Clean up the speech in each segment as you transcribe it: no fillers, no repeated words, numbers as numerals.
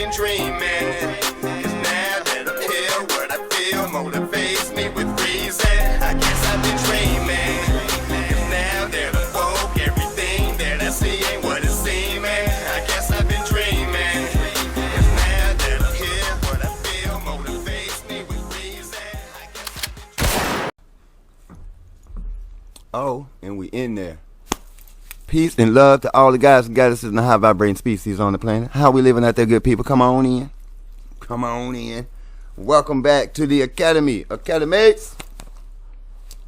been dreaming. 'Cause now that I'm here, what I feel motivates me with reason. I guess I've been dreaming. 'Cause now that I'm woke, everything that I see ain't what it seems. I guess I've been dreaming. 'Cause now that I'm here, what I feel motivates me with reason. I guess Oh, and we in there. Peace and love to all the guys and goddesses and the high vibrating species on the planet. How we living out there, good people? Come on in. Come on in. Welcome back to the Academy. Academates,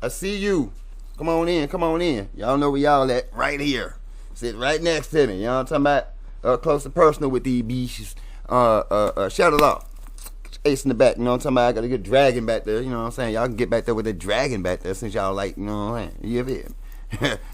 I see you. Come on in. Come on in. Y'all know where y'all at. Right here. Sit right next to me. You know what I'm talking about? Close and personal with these beaches. Shout it out. Ace in the back. You know what I'm talking about? I got a good dragon back there. You know what I'm saying? Y'all can get back there with a dragon back there since y'all like, you know what I'm saying? You feel me?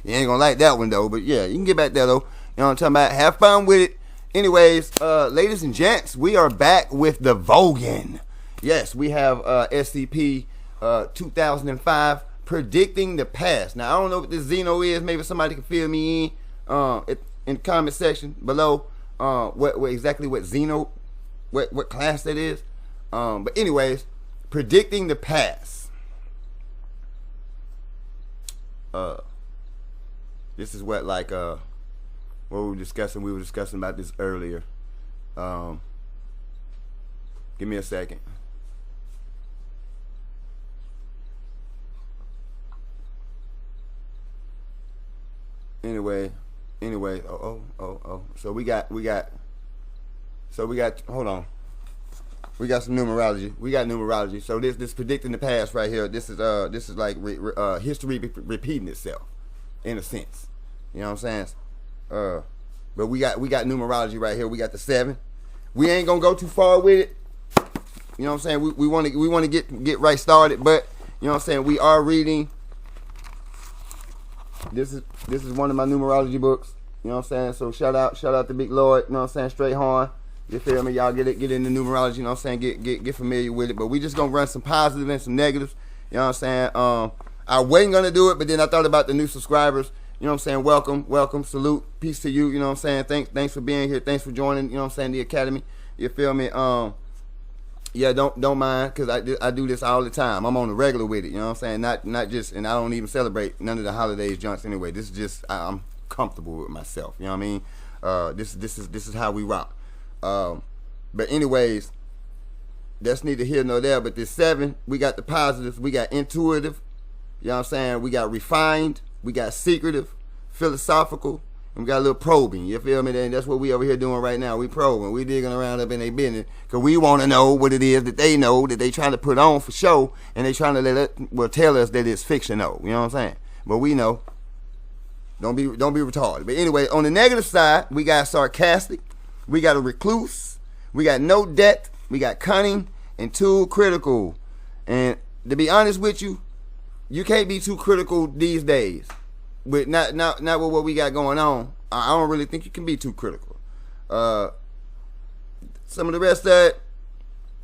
You ain't gonna like that one though, but yeah, you can get back there though. You know what I'm talking about? Have fun with it. Anyways, ladies and gents, we are back with the Volgun. Yes, we have SCP-2005 predicting the past. Now I don't know what this Xeno is. Maybe somebody can fill me in the comment section below. What exactly what Xeno, what class that is. But anyways, predicting the past. This is what like what we were discussing. We were discussing about this earlier. Give me a second. Anyway. Oh. So we got. Hold on. We got some numerology. We got numerology. So this predicting the past right here. This is like history repeating itself, in a sense. You know what I'm saying? But we got numerology right here. We got the 7. We ain't gonna go too far with it. You know what I'm saying? We want to get right started. But you know what I'm saying? We are reading. This is one of my numerology books. You know what I'm saying? So shout out to Big Lord. You know what I'm saying? Straight horn. You feel me? Y'all get into numerology. You know what I'm saying? Get familiar with it. But we just gonna run some positive and some negatives. You know what I'm saying? I wasn't gonna do it, but then I thought about the new subscribers. You know what I'm saying? Welcome, salute, peace to you. You know what I'm saying? Thanks for being here. Thanks for joining. You know what I'm saying? The Academy. You feel me? Yeah, don't mind, cause I do this all the time. I'm on the regular with it. You know what I'm saying? Not just, and I don't even celebrate none of the holidays junks anyway. This is just I'm comfortable with myself. You know what I mean? This is how we rock. But anyways, that's neither here nor there. But this 7, we got the positives. We got intuitive. You know what I'm saying? We got refined. We got secretive, philosophical, and we got a little probing. You feel me? And that's what we over here doing right now. We probing. We digging around up in their business because we want to know what it is that they know that they trying to put on for show, and they trying to tell us that it's fictional. You know what I'm saying? But we know. Don't be retarded. But anyway, on the negative side, we got sarcastic. We got a recluse. We got no depth. We got cunning and too critical. And to be honest with you, you can't be too critical these days. But not with what we got going on. I don't really think you can be too critical. Some of the rest of it,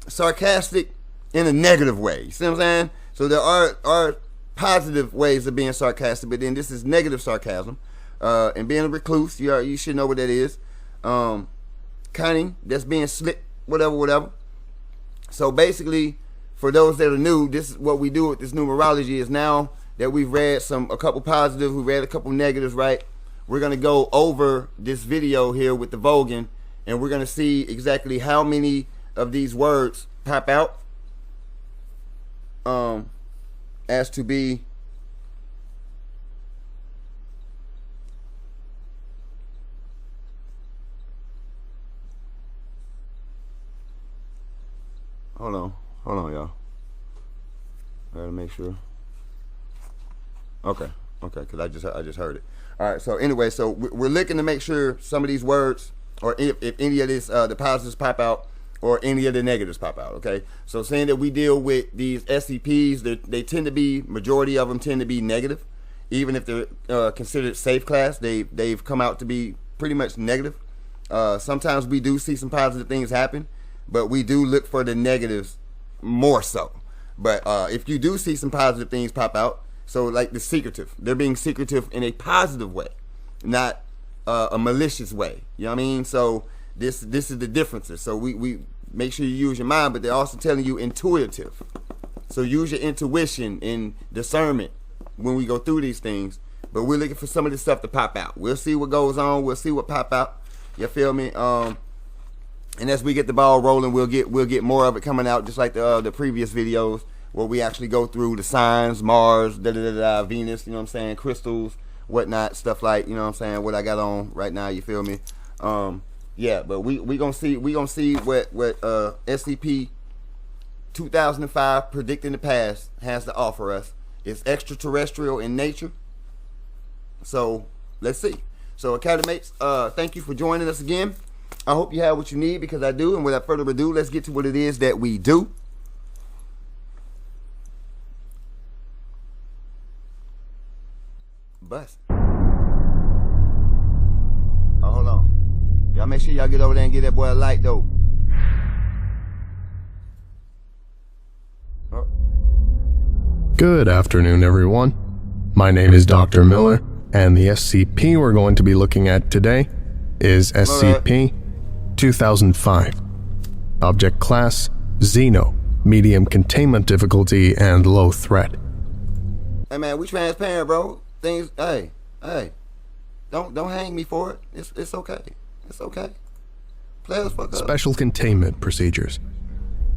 sarcastic in a negative way. You see what I'm saying? So there are positive ways of being sarcastic, but then this is negative sarcasm. And being a recluse, you should know what that is. Cunning, that's being slick, whatever. So basically, for those that are new, this is what we do with this numerology. Is now that we've read a couple positives, we read a couple negatives, right? We're gonna go over this video here with the Volgun, and we're gonna see exactly how many of these words pop out as to be hold on, y'all. I gotta make sure. Okay, because I just heard it. All right. So anyway, so we're looking to make sure some of these words, or if any of this, the positives pop out, or any of the negatives pop out. Okay. So saying that we deal with these SCPs, they tend to be, majority of them tend to be negative, even if they're considered safe class. They've come out to be pretty much negative. Sometimes we do see some positive things happen, but we do look for the negatives more so. But if you do see some positive things pop out, so like the secretive, they're being secretive in a positive way, not a malicious way. You know what I mean? So This is the differences. So we make sure you use your mind, but they're also telling you intuitive. So use your intuition and discernment when we go through these things. But we're looking for some of this stuff to pop out. We'll see what goes on. We'll see what pop out. You feel me? And as we get the ball rolling, we'll get more of it coming out, just like the previous videos where we actually go through the signs, Mars, Venus, you know what I'm saying, crystals, whatnot, stuff like, you know what I'm saying, what I got on right now, you feel me? Yeah, but we gonna see what SCP-2005 predicting the past has to offer us. It's extraterrestrial in nature. So let's see. So Academates, thank you for joining us again. I hope you have what you need, because I do. And without further ado, let's get to what it is that we do. Bust. Oh, hold on. Y'all make sure y'all get over there and get that boy a light, though. Oh. Good afternoon, everyone. My name is Dr. Miller, and the SCP we're going to be looking at today is SCP-2005. Object Class, Xeno, medium containment difficulty, and low threat. Hey man, we transparent, bro. Things, hey, don't hang me for it. It's okay. It's okay. Play the fuck up. Special containment procedures.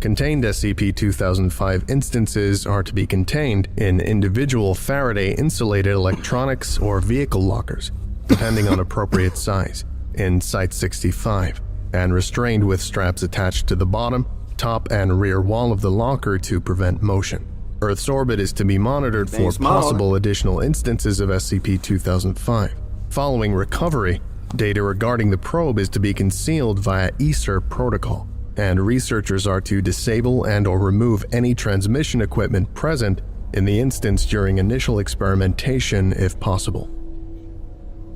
Contained SCP-2005 instances are to be contained in individual Faraday-insulated electronics or vehicle lockers, depending on appropriate size, in Site-65, and restrained with straps attached to the bottom, top, and rear wall of the locker to prevent motion. Earth's orbit is to be monitored for possible additional instances of SCP-2005. Following recovery, data regarding the probe is to be concealed via ESER protocol, and researchers are to disable and/or remove any transmission equipment present in the instance during initial experimentation if possible.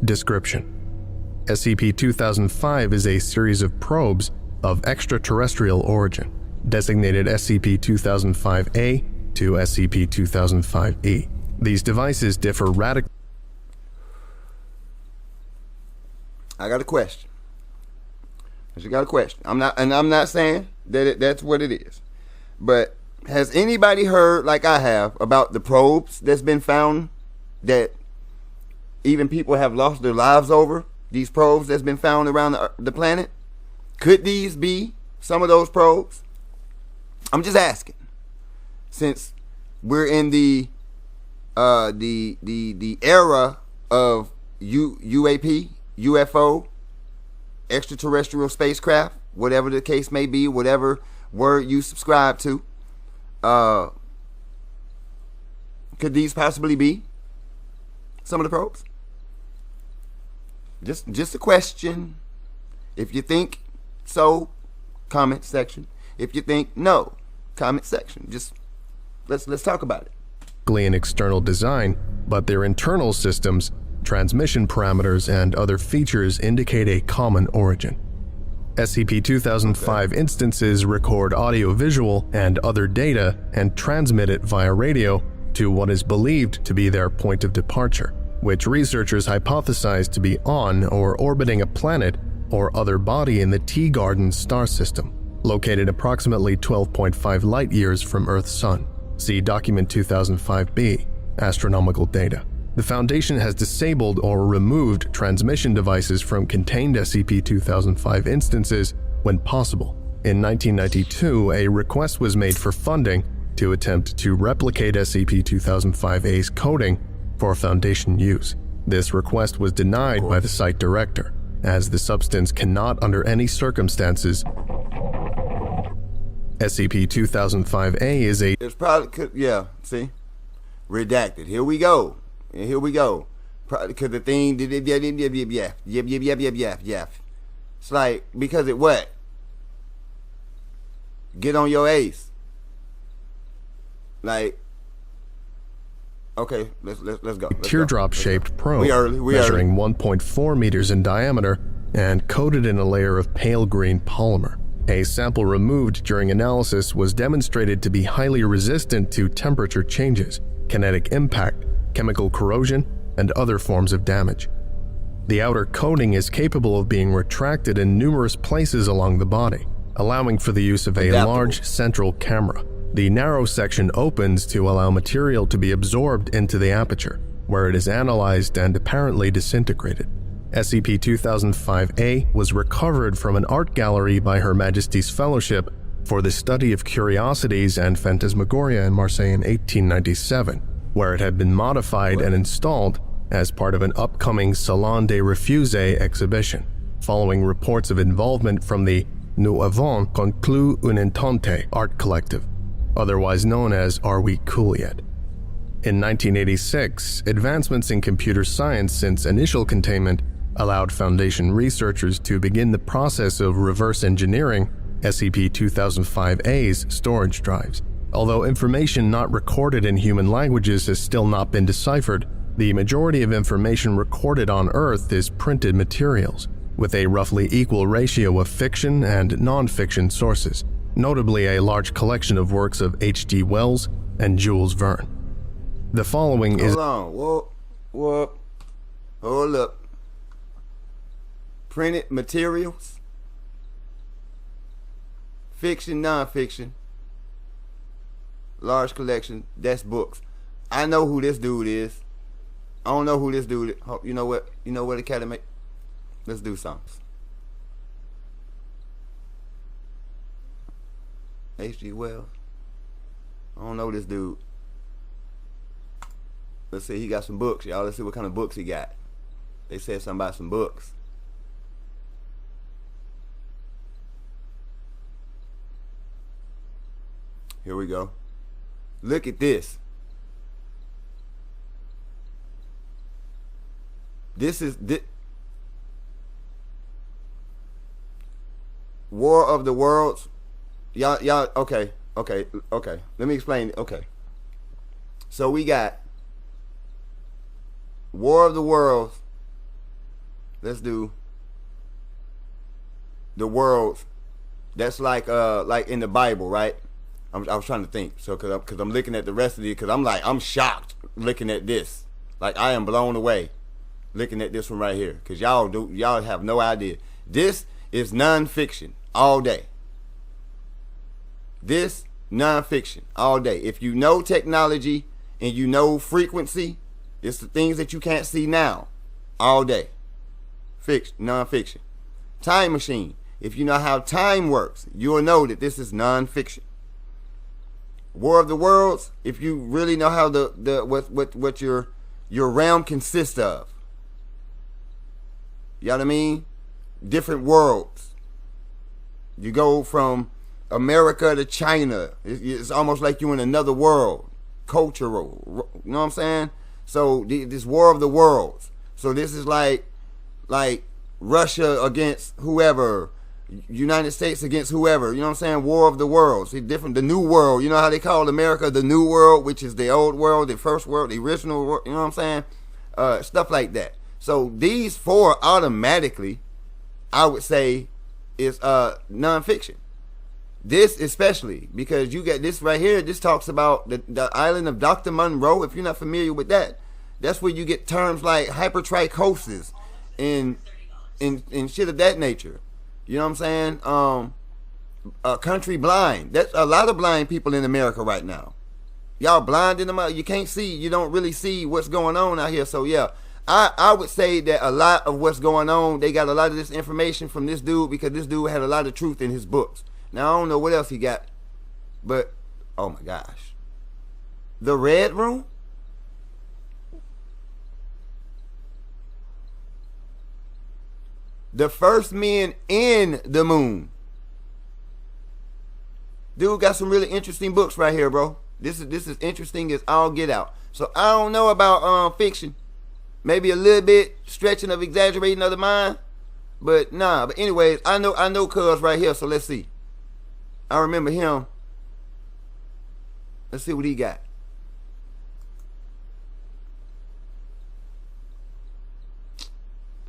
Description: SCP-2005 is a series of probes of extraterrestrial origin, designated SCP-2005-A to SCP-2005-E. These devices differ radically. I got a question. I'm not saying that that's what it is, but has anybody heard, like I have, about the probes that's been found that even people have lost their lives over? These probes that's been found around the planet? Could these be some of those probes? I'm just asking. Since we're in the era of UAP, UFO, extraterrestrial spacecraft, whatever the case may be, whatever word you subscribe to, could these possibly be some of the probes? Just a question. If you think so, comment section. If you think no, comment section. Just let's talk about it. In external design, but their internal systems, transmission parameters, and other features indicate a common origin. SCP-2005 instances record audio-visual and other data and transmit it via radio to what is believed to be their point of departure, which researchers hypothesize to be on or orbiting a planet or other body in the Teegarden star system, located approximately 12.5 light-years from Earth's sun. See Document 2005-B, Astronomical Data. The Foundation has disabled or removed transmission devices from contained SCP-2005 instances when possible. In 1992, a request was made for funding to attempt to replicate SCP-2005-A's coding for Foundation use. This request was denied by the site director, as the substance cannot under any circumstances. SCP-2005-A is a... It's probably, yeah, see? Redacted. Here we go. Probably because the thing, yeah. It's like, because it what? Get on your ace. Like, okay, let's go. Teardrop-shaped probe measuring 1.4 meters in diameter and coated in a layer of pale green polymer. A sample removed during analysis was demonstrated to be highly resistant to temperature changes, kinetic impact, chemical corrosion, and other forms of damage. The outer coating is capable of being retracted in numerous places along the body, allowing for the use of a large central camera. The narrow section opens to allow material to be absorbed into the aperture, where it is analyzed and apparently disintegrated. SCP-2005-A was recovered from an art gallery by Her Majesty's Fellowship for the Study of Curiosities and Phantasmagoria in Marseille in 1897, where it had been modified and installed as part of an upcoming Salon des Refuses exhibition, following reports of involvement from the Nous avons conclu une entente art collective, otherwise known as Are We Cool Yet? In 1986, advancements in computer science since initial containment allowed Foundation researchers to begin the process of reverse engineering SCP-2005-A's storage drives. Although information not recorded in human languages has still not been deciphered, the majority of information recorded on Earth is printed materials, with a roughly equal ratio of fiction and non-fiction sources, notably a large collection of works of H.G. Wells and Jules Verne. The following is... Hold on, hold up. Printed materials? Fiction, non-fiction. Large collection, that's books. I know who this dude is. I don't know who this dude is. You know what? You know what, Academy? Let's do something. H.G. Wells. I don't know this dude. Let's see, he got some books, y'all. Let's see what kind of books he got. They said something about some books. Here we go. Look at this. This is War of the Worlds. Y'all, okay. Let me explain. Okay. So we got War of the Worlds. Let's do the worlds. That's like in the Bible, right? I was trying to think. So cause I'm looking at the rest of it, cause I'm shocked looking at this. Like I am blown away looking at this one right here. Cause y'all have no idea. This is non-fiction all day. This non-fiction all day. If you know technology and you know frequency, it's the things that you can't see now all day. Fiction, non-fiction. Time machine. If you know how time works, you'll know that this is non-fiction. War of the Worlds. If you really know how what your realm consists of. You know what I mean? Different worlds. You go from America to China. It's almost like you're in another world. Cultural. You know what I'm saying? So this War of the Worlds. So this is like Russia against whoever. United States against whoever. You know what I'm saying? War of the Worlds. See, different. The New World. You know how they call America the New World, which is the old world, the first world, the original world. You know what I'm saying? Stuff like that. So these four automatically, I would say, is non-fiction. This especially, because you get this right here. This talks about the island of Dr. Monroe. If you're not familiar with that, that's where you get terms like hypertrichosis and shit of that nature. You know what I'm saying? Country blind. That's a lot of blind people in America right now. Y'all blind in them. You can't see. You don't really see what's going on out here. So yeah, I would say that a lot of what's going on, they got a lot of this information from this dude, because this dude had a lot of truth in his books. Now I don't know what else he got, but oh my gosh, the Red Room. The first men in the moon. Dude got some really interesting books right here, bro. This is interesting as all get out. So I don't know about fiction. Maybe a little bit stretching of exaggerating of the mind. But nah. But anyways, I know cuz right here, so let's see. I remember him. Let's see what he got.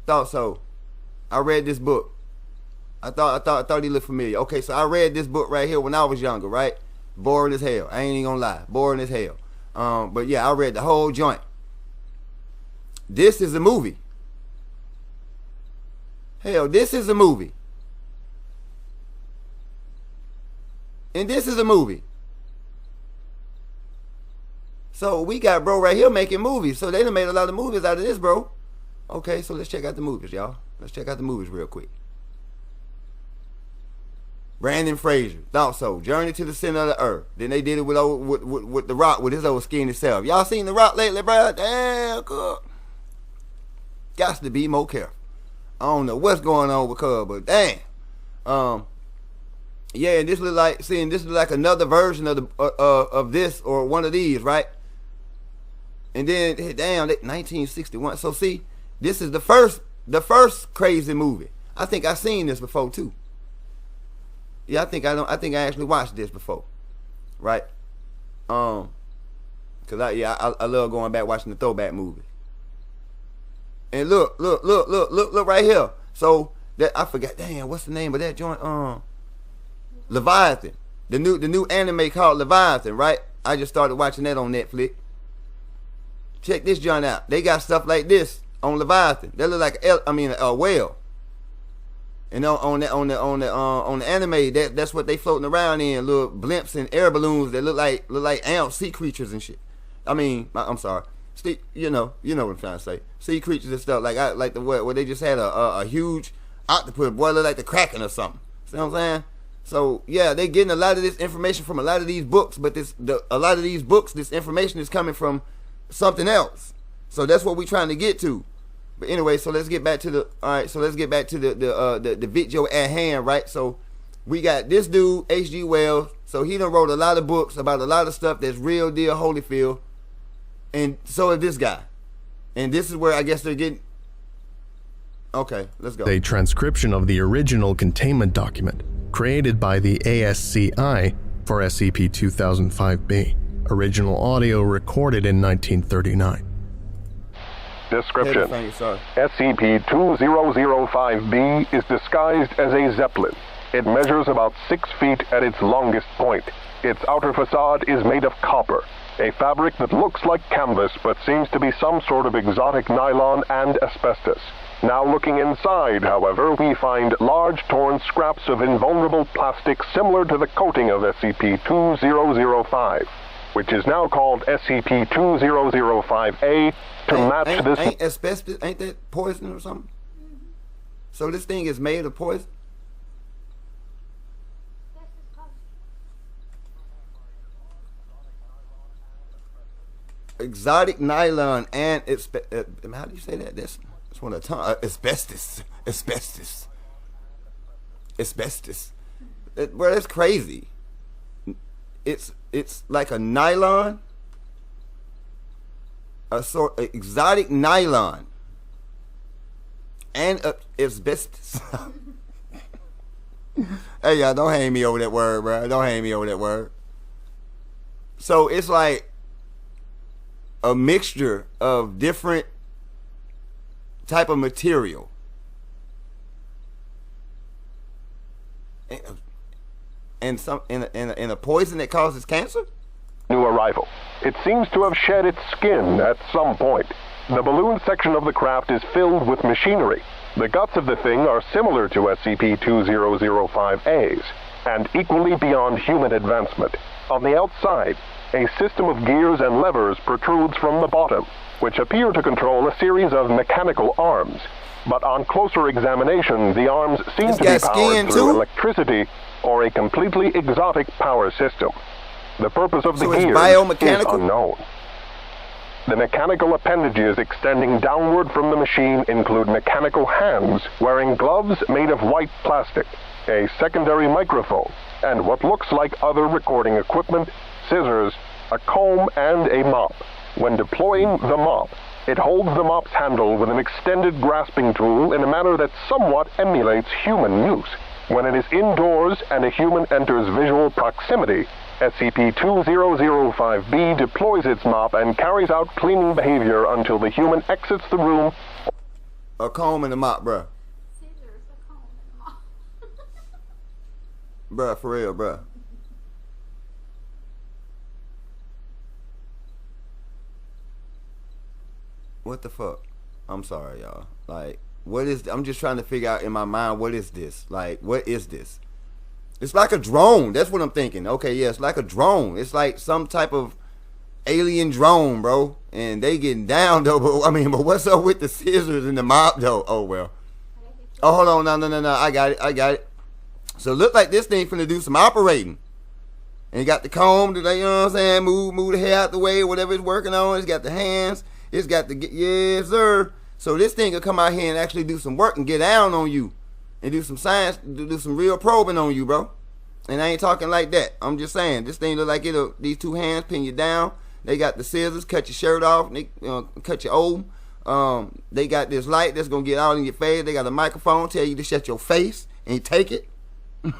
Thought so. I read this book. I thought he looked familiar. Okay, so I read this book right here when I was younger, right? Boring as hell. I ain't even gonna lie. Boring as hell. But yeah, I read the whole joint. This is a movie. Hell, this is a movie. And this is a movie. So we got bro right here making movies. So they done made a lot of movies out of this, bro. Okay, so let's check out the movies, y'all. Let's check out the movies real quick. Brandon Fraser, Thought So, Journey to the Center of the Earth. Then they did it with The Rock, with his old skin itself. Y'all seen The Rock lately, bro? Damn, good. Got to be more careful. I don't know what's going on with Cub, but damn. Yeah, and this look like another version of the of this or one of these, right? And then damn, 1961. So see, this is the first crazy movie. I think I seen this before too. Yeah, I think I actually watched this before, right? Cause I love going back watching the throwback movie. And look right here. So that I forgot. Damn, what's the name of that joint? Leviathan. The new anime called Leviathan, right? I just started watching that on Netflix. Check this joint out. They got stuff like this on Leviathan. They look like a whale. And on the anime, that's what they floating around in, little blimps and air balloons that look like sea creatures and shit. I mean, I'm sorry. You know what I'm trying to say. Sea creatures and stuff like the where they just had a huge octopus, boy, look like the Kraken or something. See what I'm saying? So yeah, they getting a lot of this information from a lot of these books, but a lot of these books, this information is coming from something else. So that's what we're trying to get to. But anyway, so let's get back to the video at hand, right? So we got this dude, H.G. Wells. So he done wrote a lot of books about a lot of stuff that's real deal Holyfield. And so is this guy. And this is where I guess they're getting... Okay, let's go. A transcription of the original containment document created by the ASCI for SCP-2005-B. Original audio recorded in 1939. Description: SCP-2005-B is disguised as a Zeppelin. It measures about 6 feet at its longest point. Its outer facade is made of copper, a fabric that looks like canvas but seems to be some sort of exotic nylon and asbestos. Now looking inside, however, we find large torn scraps of invulnerable plastic similar to the coating of SCP-2005, which is now called SCP-2005-A to match this... Ain't asbestos, ain't that poison or something? So this thing is made of poison? Exotic nylon and how do you say that? That's one of the tongue. Asbestos. Well, that's crazy. It's like a nylon, exotic nylon, and asbestos. Hey y'all, don't hang me over that word, bro. Don't hang me over that word. So it's like a mixture of different type of material. And some in a poison that causes cancer? New arrival. It seems to have shed its skin at some point. The balloon section of the craft is filled with machinery. The guts of the thing are similar to SCP-2005-A's and equally beyond human advancement. On the outside, a system of gears and levers protrudes from the bottom, which appear to control a series of mechanical arms. But on closer examination, the arms seem to be powered through electricity or a completely exotic power system. The purpose of the gears is unknown. The mechanical appendages extending downward from the machine include mechanical hands wearing gloves made of white plastic, a secondary microphone, and what looks like other recording equipment, scissors, a comb, and a mop. When deploying the mop, it holds the mop's handle with an extended grasping tool in a manner that somewhat emulates human use. When it is indoors and a human enters visual proximity, SCP-2005-B deploys its mop and carries out cleaning behavior until the human exits the room. A comb and a mop, bruh. Scissors, a comb and a mop. Bruh, for real, bruh. What the fuck? I'm sorry, y'all. Like, what is? I'm just trying to figure out in my mind, what is this? Like, what is this? It's like a drone. That's what I'm thinking. Okay, yeah, it's like a drone. It's like some type of alien drone, bro. And they getting down though. But what's up with the scissors and the mop though? Oh well. Oh, hold on, no. I got it. So it look like this thing finna do some operating. And you got the comb to, you know what I'm saying, move the hair out the way, whatever it's working on. It's got the hands. It's got the, yes, sir. So this thing will come out here and actually do some work and get down on you. And do some science, do some real probing on you, bro. And I ain't talking like that. I'm just saying, this thing look like it'll, these two hands pin you down. They got the scissors, cut your shirt off, they, cut your old. They got this light that's gonna get out in your face. They got a microphone, tell you to shut your face, and you take it. You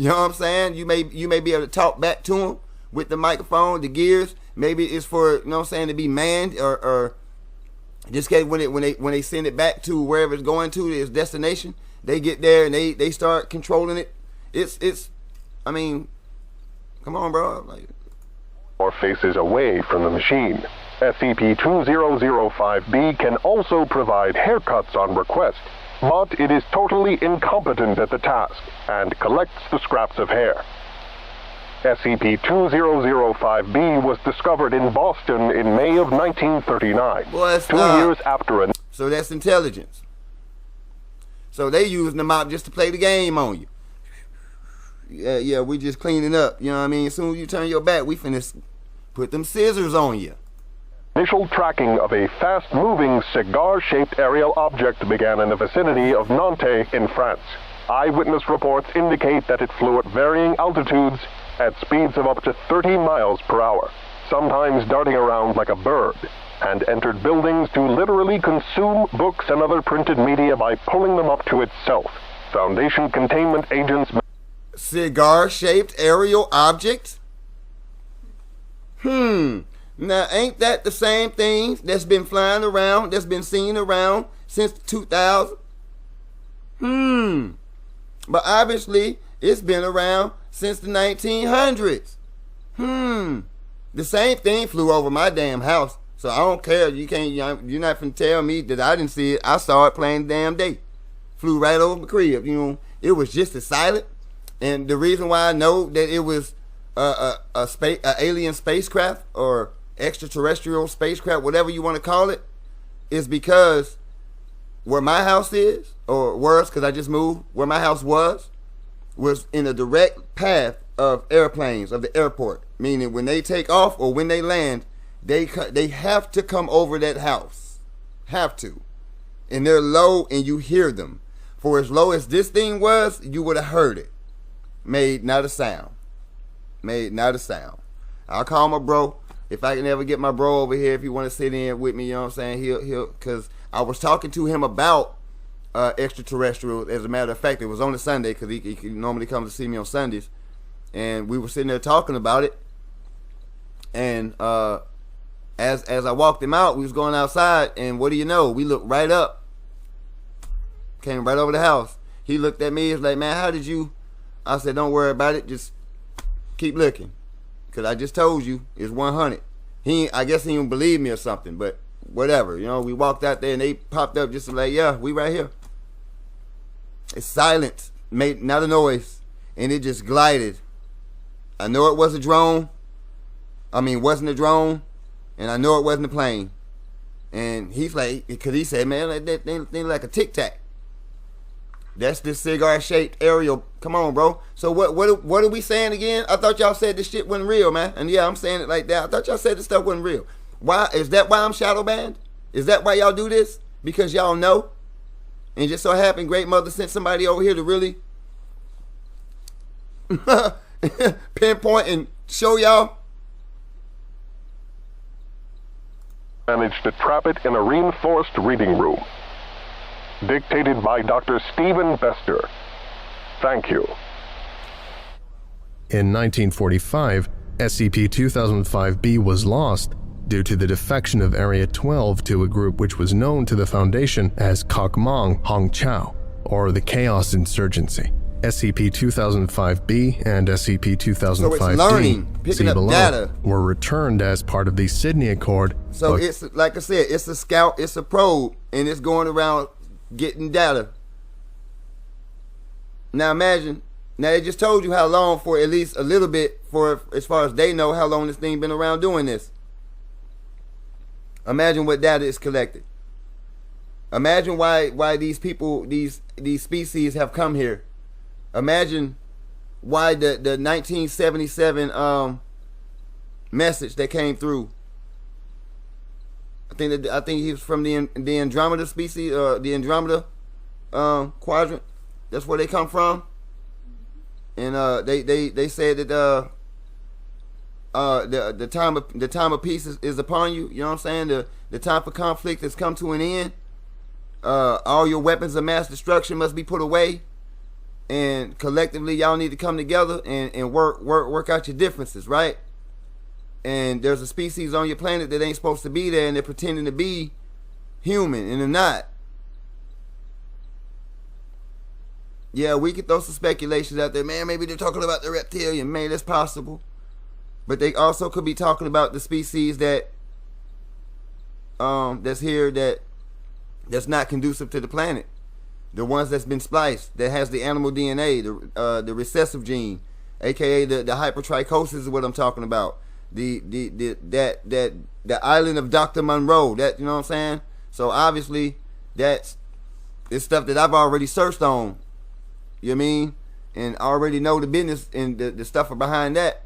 know what I'm saying? You may be able to talk back to them with the microphone, the gears. Maybe it's for, you know what I'm saying, to be manned, or just in case when they send it back to wherever it's going to, its destination, they get there and they start controlling it. It's I mean, come on, bro. Like, or faces away from the machine. SCP-2005-B can also provide haircuts on request, but it is totally incompetent at the task and collects the scraps of hair. SCP-2005-B was discovered in Boston in May of 1939, boy, 2 years after a... So that's intelligence. So they using the mop just to play the game on you. Yeah, we just cleaning up. You know what I mean? As soon as you turn your back, we finna put them scissors on you. Initial tracking of a fast-moving cigar-shaped aerial object began in the vicinity of Nantes in France. Eyewitness reports indicate that it flew at varying altitudes at speeds of up to 30 miles per hour, sometimes darting around like a bird, and entered buildings to literally consume books and other printed media by pulling them up to itself. Foundation containment agents... Cigar-shaped aerial object? Now, ain't that the same thing that's been flying around, that's been seen around since 2000? But obviously, it's been around since the 1900s. The same thing flew over my damn house. So I don't care. You're not finna tell me that I didn't see it. I saw it playing the damn day. Flew right over my crib. You know, it was just as silent. And the reason why I know that it was a alien spacecraft or extraterrestrial spacecraft, whatever you want to call it, is because where my house is, or was, because I just moved, where my house was in a direct path of airplanes, of the airport. Meaning when they take off or when they land, they have to come over that house. Have to. And they're low and you hear them. For as low as this thing was, you would have heard it. Made not a sound. I'll call my bro. If I can ever get my bro over here, if he want to sit in with me, you know what I'm saying? He'll, because I was talking to him about extraterrestrial. As a matter of fact, it was on a Sunday, because he normally comes to see me on Sundays. And we were sitting there talking about it. And as I walked him out, we was going outside, and what do you know? We looked right up. Came right over the house. He looked at me, he was like, man, how did you... I said, don't worry about it, just keep looking. Because I just told you, it's 100. I guess he didn't believe me or something, but whatever. You know, we walked out there and they popped up just like, yeah, we right here. It's silent, made not a noise, and it just glided. I know it was a drone. Wasn't a drone, and I know it wasn't a plane. And he's like, because he said, man, like that thing like a Tic Tac. That's this cigar-shaped aerial. Come on, bro. So what are we saying again? I thought y'all said this shit wasn't real, man. And yeah, I'm saying it like that. I thought y'all said this stuff wasn't real. Why? Is that why I'm shadow banned? Is that why y'all do this? Because y'all know? And just so happened, Great Mother sent somebody over here to really pinpoint and show y'all? Managed to trap it in a reinforced reading room. Dictated by Dr. Stephen Bester. Thank you. In 1945, SCP-2005-B was lost due to the defection of Area 12 to a group which was known to the Foundation as Kokmang Hongchao, or the Chaos Insurgency. SCP-2005-B and SCP-2005-D, see below, data, were returned as part of the Sydney Accord. So it's, like I said, it's a scout, it's a probe, and it's going around getting data. Now imagine, now they just told you how long, for at least a little bit, for as far as they know, how long this thing been around doing this. Imagine what data is collected. Imagine why these people, these species have come here. Imagine why the 1977 message that came through. I think he was from the Andromeda species, the Andromeda quadrant. That's where they come from. And they said that the time of peace is upon you. You know what I'm saying? The time for conflict has come to an end. All your weapons of mass destruction must be put away, and collectively y'all need to come together and work out your differences, right? And there's a species on your planet that ain't supposed to be there, and they're pretending to be human, and they're not. Yeah, we could throw some speculations out there. Man, maybe they're talking about the reptilian. Man, that's possible. But they also could be talking about the species that that's here that's not conducive to the planet. The ones that's been spliced, that has the animal DNA, the recessive gene, aka the hypertrichosis is what I'm talking about. The island of Dr. Monroe, that, you know what I'm saying? So obviously it's stuff that I've already searched on. You know what I mean? And already know the business and the stuff behind that.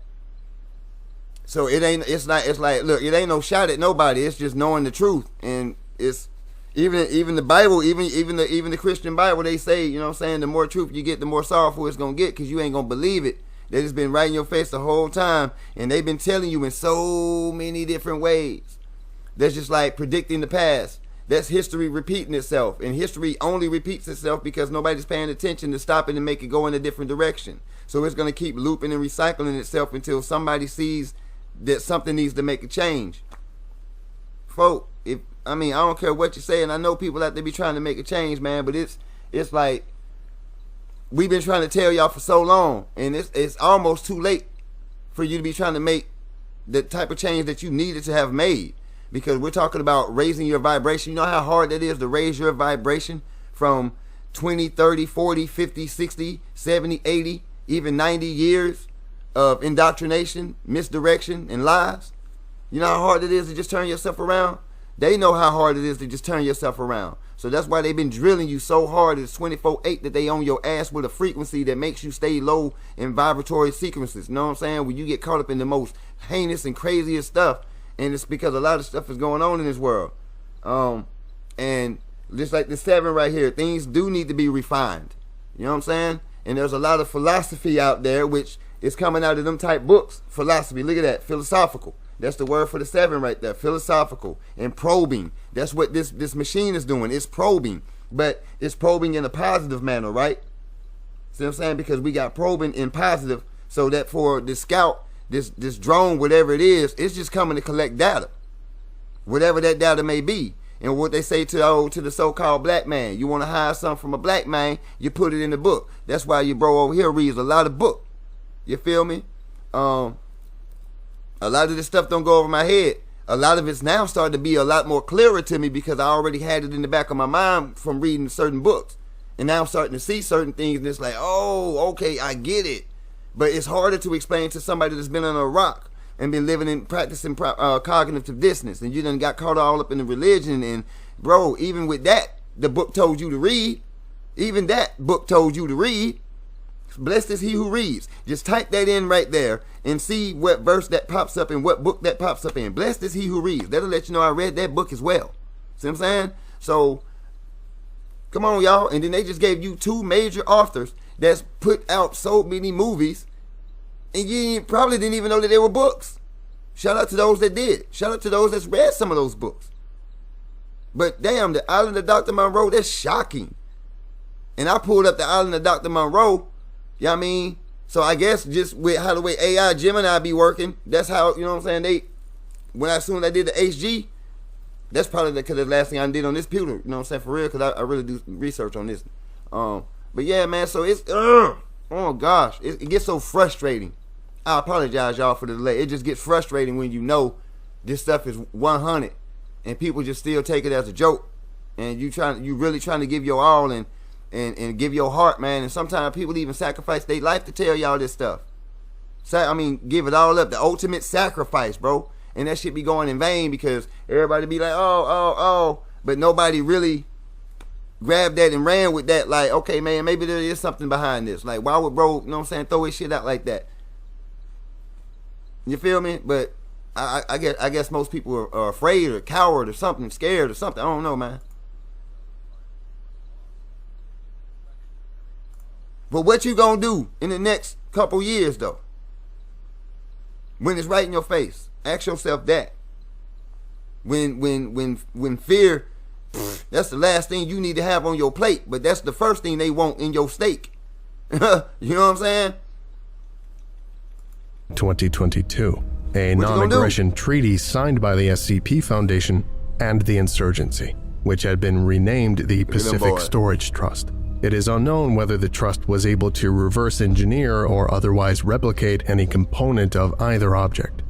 So it's like, look, it ain't no shot at nobody. It's just knowing the truth. And it's even the Bible, even the Christian Bible, they say, you know what I'm saying, the more truth you get, the more sorrowful it's gonna get, because you ain't gonna believe it. They just been right in your face the whole time, and they've been telling you in so many different ways. That's just like predicting the past. That's history repeating itself, and history only repeats itself because nobody's paying attention to stop it and make it go in a different direction. So it's gonna keep looping and recycling itself until somebody sees that something needs to make a change. Folk, I don't care what you say, and I know people out there be trying to make a change, man, but it's like we've been trying to tell y'all for so long, and it's almost too late for you to be trying to make the type of change that you needed to have made, because we're talking about raising your vibration. You know how hard that is to raise your vibration from 20, 30, 40, 50, 60, 70, 80, even 90 years of indoctrination, misdirection, and lies? You know how hard it is to just turn yourself around? They know how hard it is to just turn yourself around. So that's why they've been drilling you so hard. It's 24/8 that they on your ass with a frequency that makes you stay low in vibratory sequences. You know what I'm saying? When you get caught up in the most heinous and craziest stuff, and it's because a lot of stuff is going on in this world. And just like the 7 right here, things do need to be refined. You know what I'm saying? And there's a lot of philosophy out there, which is coming out of them type books. Philosophy, look at that, philosophical. That's the word for the 7 right there, philosophical and probing. That's what this machine is doing. It's probing, but it's probing in a positive manner, right? See what I'm saying? Because we got probing in positive, so that for the scout, this drone, whatever it is, it's just coming to collect data, whatever that data may be. And what they say to the so-called black man, you want to hide something from a black man, you put it in the book. That's why your bro over here reads a lot of book. You feel me? A lot of this stuff don't go over my head. A lot of it's now starting to be a lot more clearer to me because I already had it in the back of my mind from reading certain books. And now I'm starting to see certain things, and it's like, oh, okay, I get it. But it's harder to explain to somebody that's been under a rock and been living and practicing cognitive dissonance, and you done got caught all up in the religion. And bro, even with that, the book told you to read. Even that book told you to read. Blessed is he who reads. Just type that in right there and see what verse that pops up and what book that pops up in. Blessed is he who reads. That'll let you know I read that book as well. See what I'm saying? So come on, y'all. And then they just gave you 2 major authors that's put out so many movies, and you probably didn't even know that they were books. Shout out to those that did. Shout out to those that's read some of those books. But damn, the Island of Dr. Monroe, that's shocking. And I pulled up the Island of Dr. Monroe. You know what I mean? So I guess just with how the way AI Gemini be working, that's how, you know what I'm saying, as soon as I did the HG, that's probably because the last thing I did on this computer, you know what I'm saying, for real, because I really do research on this. But yeah, man, so it's, oh gosh, it gets so frustrating. I apologize, y'all, for the delay. It just gets frustrating when you know this stuff is 100 and people just still take it as a joke and you really trying to give your all and give your heart, man. And sometimes people even sacrifice their life to tell y'all this stuff. So, I mean, give it all up, the ultimate sacrifice, bro. And that shit be going in vain because everybody be like, oh, but nobody really grabbed that and ran with that. Like, okay, man, maybe there is something behind this. Like, why would bro, you know what I'm saying, throw his shit out like that? You feel me? But I guess most people are afraid or coward or something, scared or something. I don't know, man. But what you gonna do in the next couple years, though? When it's right in your face, ask yourself that. When fear, that's the last thing you need to have on your plate, but that's the first thing they want in your steak. You know what I'm saying? 2022, a non-aggression treaty signed by the SCP Foundation and the insurgency, which had been renamed the Pacific Storage Trust. It is unknown whether the trust was able to reverse engineer or otherwise replicate any component of either object.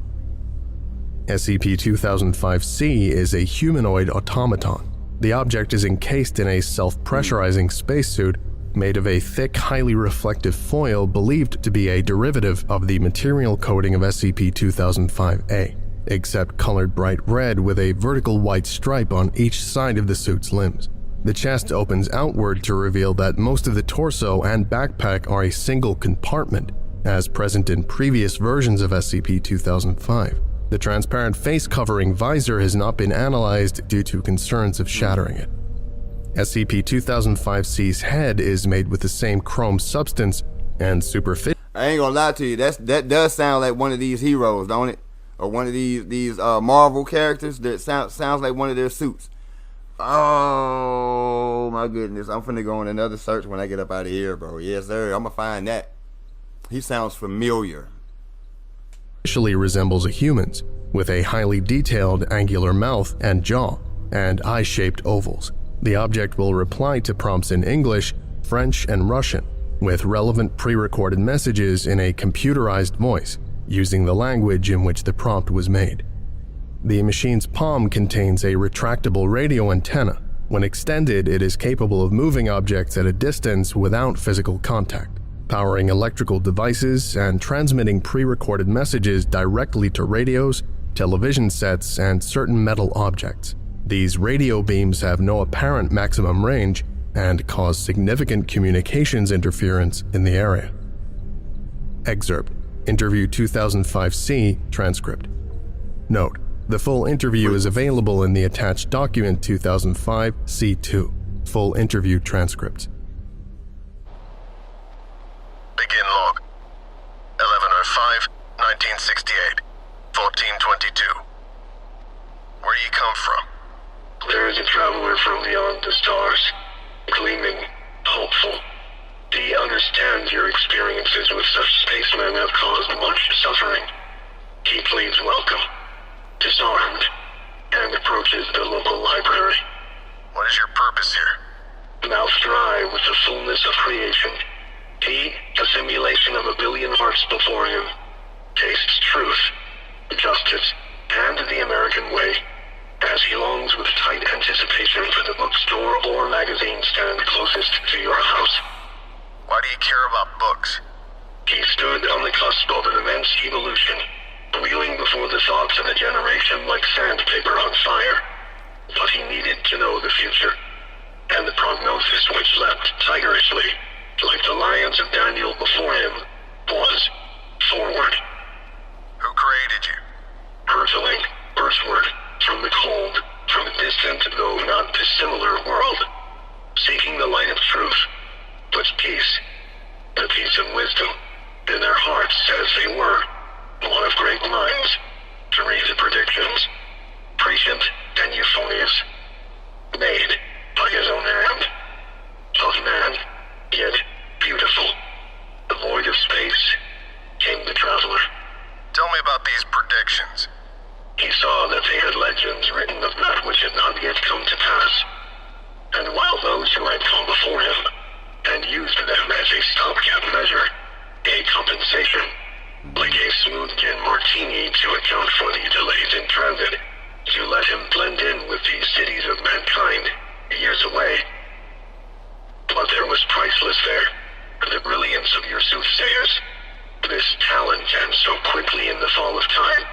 SCP-2005-C is a humanoid automaton. The object is encased in a self-pressurizing spacesuit made of a thick, highly reflective foil believed to be a derivative of the material coating of SCP-2005-A, except colored bright red with a vertical white stripe on each side of the suit's limbs. The chest opens outward to reveal that most of the torso and backpack are a single compartment, as present in previous versions of SCP-2005. The transparent face-covering visor has not been analyzed due to concerns of shattering it. SCP-2005-C's head is made with the same chrome substance and superficial. I ain't gonna lie to you, that does sound like one of these heroes, don't it? Or one of these Marvel characters that sounds like one of their suits. Oh my goodness, I'm finna go on another search when I get up out of here, bro. Yes, sir, I'm gonna find that. He sounds familiar. Initially resembles a human's, with a highly detailed angular mouth and jaw, and eye-shaped ovals. The object will reply to prompts in English, French, and Russian, with relevant pre-recorded messages in a computerized voice, using the language in which the prompt was made. The machine's palm contains a retractable radio antenna. When extended, it is capable of moving objects at a distance without physical contact, powering electrical devices and transmitting pre-recorded messages directly to radios, television sets, and certain metal objects. These radio beams have no apparent maximum range and cause significant communications interference in the area. Excerpt: Interview 2005-C transcript. Note: the full interview is available in the attached document 2005-C2. Full interview transcripts. Begin log. 11/05/1968, 14:22. Where do you come from? There is a traveler from beyond the stars, gleaming, hopeful. He understands your experiences with such spacemen have caused much suffering. He pleads welcome, disarmed, and approaches the local library. What is your purpose here? Mouth dry with the fullness of creation, he, a simulation of a billion hearts before him, tastes truth, justice, and the American way, as he longs with tight anticipation for the bookstore or magazine stand closest to your house. Why do you care about books? He stood on the cusp of an immense evolution, wheeling before the thoughts of a generation like sandpaper on fire. But he needed to know the future, and the prognosis which leapt tigerishly, like the lions of Daniel before him, was forward. Who created you? Hurtling earthward, from the cold, from a distant though not dissimilar world, seeking the light of truth, but peace, the peace and wisdom, in their hearts as they were, one of great minds, to read the predictions, prescient and euphonious, made by his own hand, of man, yet beautiful. The void of space came the traveler. Tell me about these predictions. He saw that they had legends written of that which had not yet come to pass. And while those who had come before him and used them as a stopgap measure, a compensation, like a smooth gin martini to account for the delays in transit, to let him blend in with the cities of mankind, was priceless there. The brilliance of your soothsayers. This talent ends so quickly in the fall of time.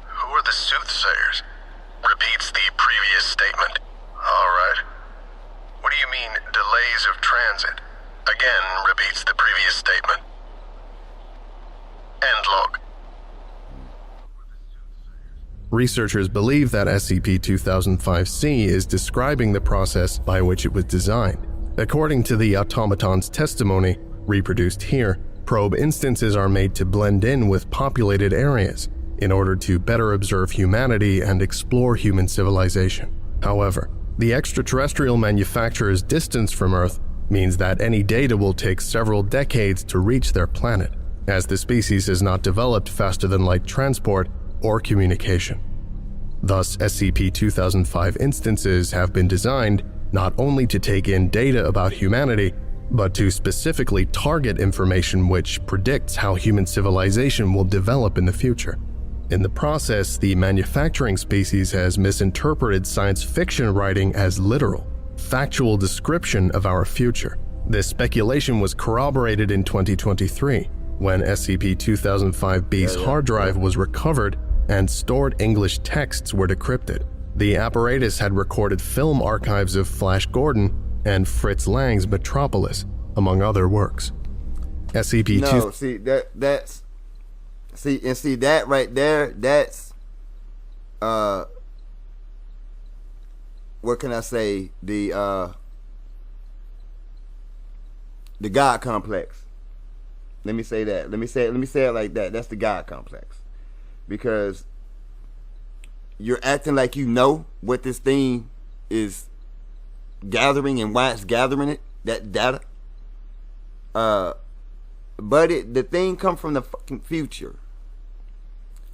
Who are the soothsayers? Repeats the previous statement. Alright. What do you mean, delays of transit? Again, repeats the previous statement. End log. Researchers believe that SCP-2005-C is describing the process by which it was designed. According to the automaton's testimony, reproduced here, probe instances are made to blend in with populated areas in order to better observe humanity and explore human civilization. However, the extraterrestrial manufacturer's distance from Earth means that any data will take several decades to reach their planet, as the species has not developed faster than light transport or communication. Thus, SCP-2005 instances have been designed not only to take in data about humanity, but to specifically target information which predicts how human civilization will develop in the future. In the process, the manufacturing species has misinterpreted science fiction writing as literal, factual description of our future. This speculation was corroborated in 2023, when SCP-2005-B's hard drive was recovered and stored English texts were decrypted. The apparatus had recorded film archives of Flash Gordon and Fritz Lang's Metropolis, among other works. SCP-2... No, see, that's... See that right there, that's... what can I say? The God complex. Let me say that. Let me say it like that. That's the God complex. Because you're acting like you know what this thing is gathering and why it's gathering it, that data. But the thing come from the fucking future.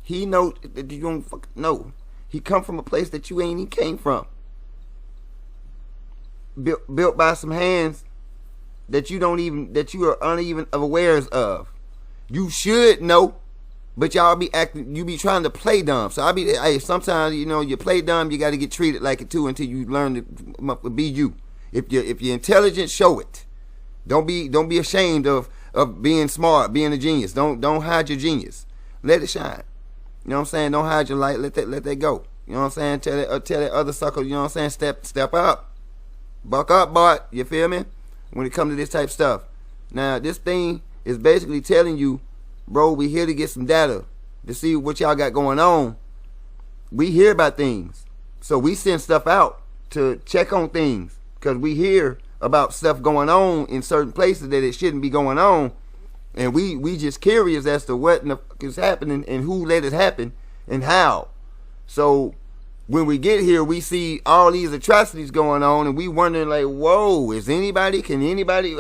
He know that you don't fucking know. He come from a place that you ain't even came from. Built by some hands that you are uneven awares of. You should know, but y'all be acting. You be trying to play dumb. So sometimes you play dumb. You got to get treated like it too until you learn to be you. If you're intelligent, show it. Don't be ashamed of being smart, being a genius. Don't hide your genius. Let it shine. You know what I'm saying? Don't hide your light. Let that go. You know what I'm saying? Tell that other sucker. You know what I'm saying? Step up, buck up, boy. You feel me? When it comes to this type of stuff. Now this thing is basically telling you, bro, we here to get some data to see what y'all got going on. We hear about things, so we send stuff out to check on things because we hear about stuff going on in certain places that it shouldn't be going on, and we just curious as to what in the fuck is happening and who let it happen and how. So when we get here, we see all these atrocities going on, and we wondering like, whoa, can anybody?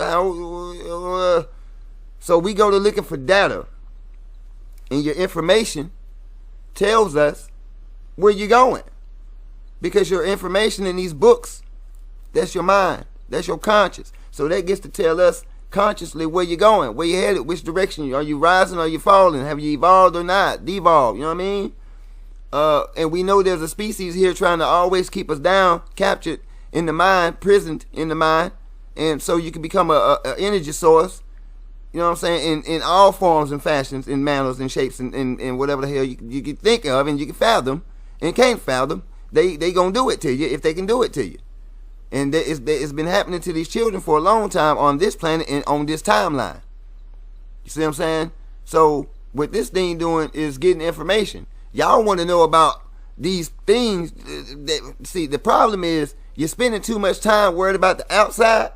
So we go to looking for data, and your information tells us where you're going, because your information in these books, that's your mind, that's your conscience. So that gets to tell us consciously where you're going, where you're headed, which direction. Are you rising or are you falling? Have you evolved or not? Devolved, you know what I mean? And we know there's a species here trying to always keep us down, captured in the mind, prisoned in the mind, and so you can become a energy source. You know what I'm saying? In all forms and fashions, in manners and shapes and whatever the hell you can think of and you can fathom and can't fathom. They gonna do it to you if they can do it to you. And it's been happening to these children for a long time on this planet and on this timeline. You see what I'm saying? So what this thing doing is getting information. Y'all want to know about these things. See, the problem is you're spending too much time worried about the outside,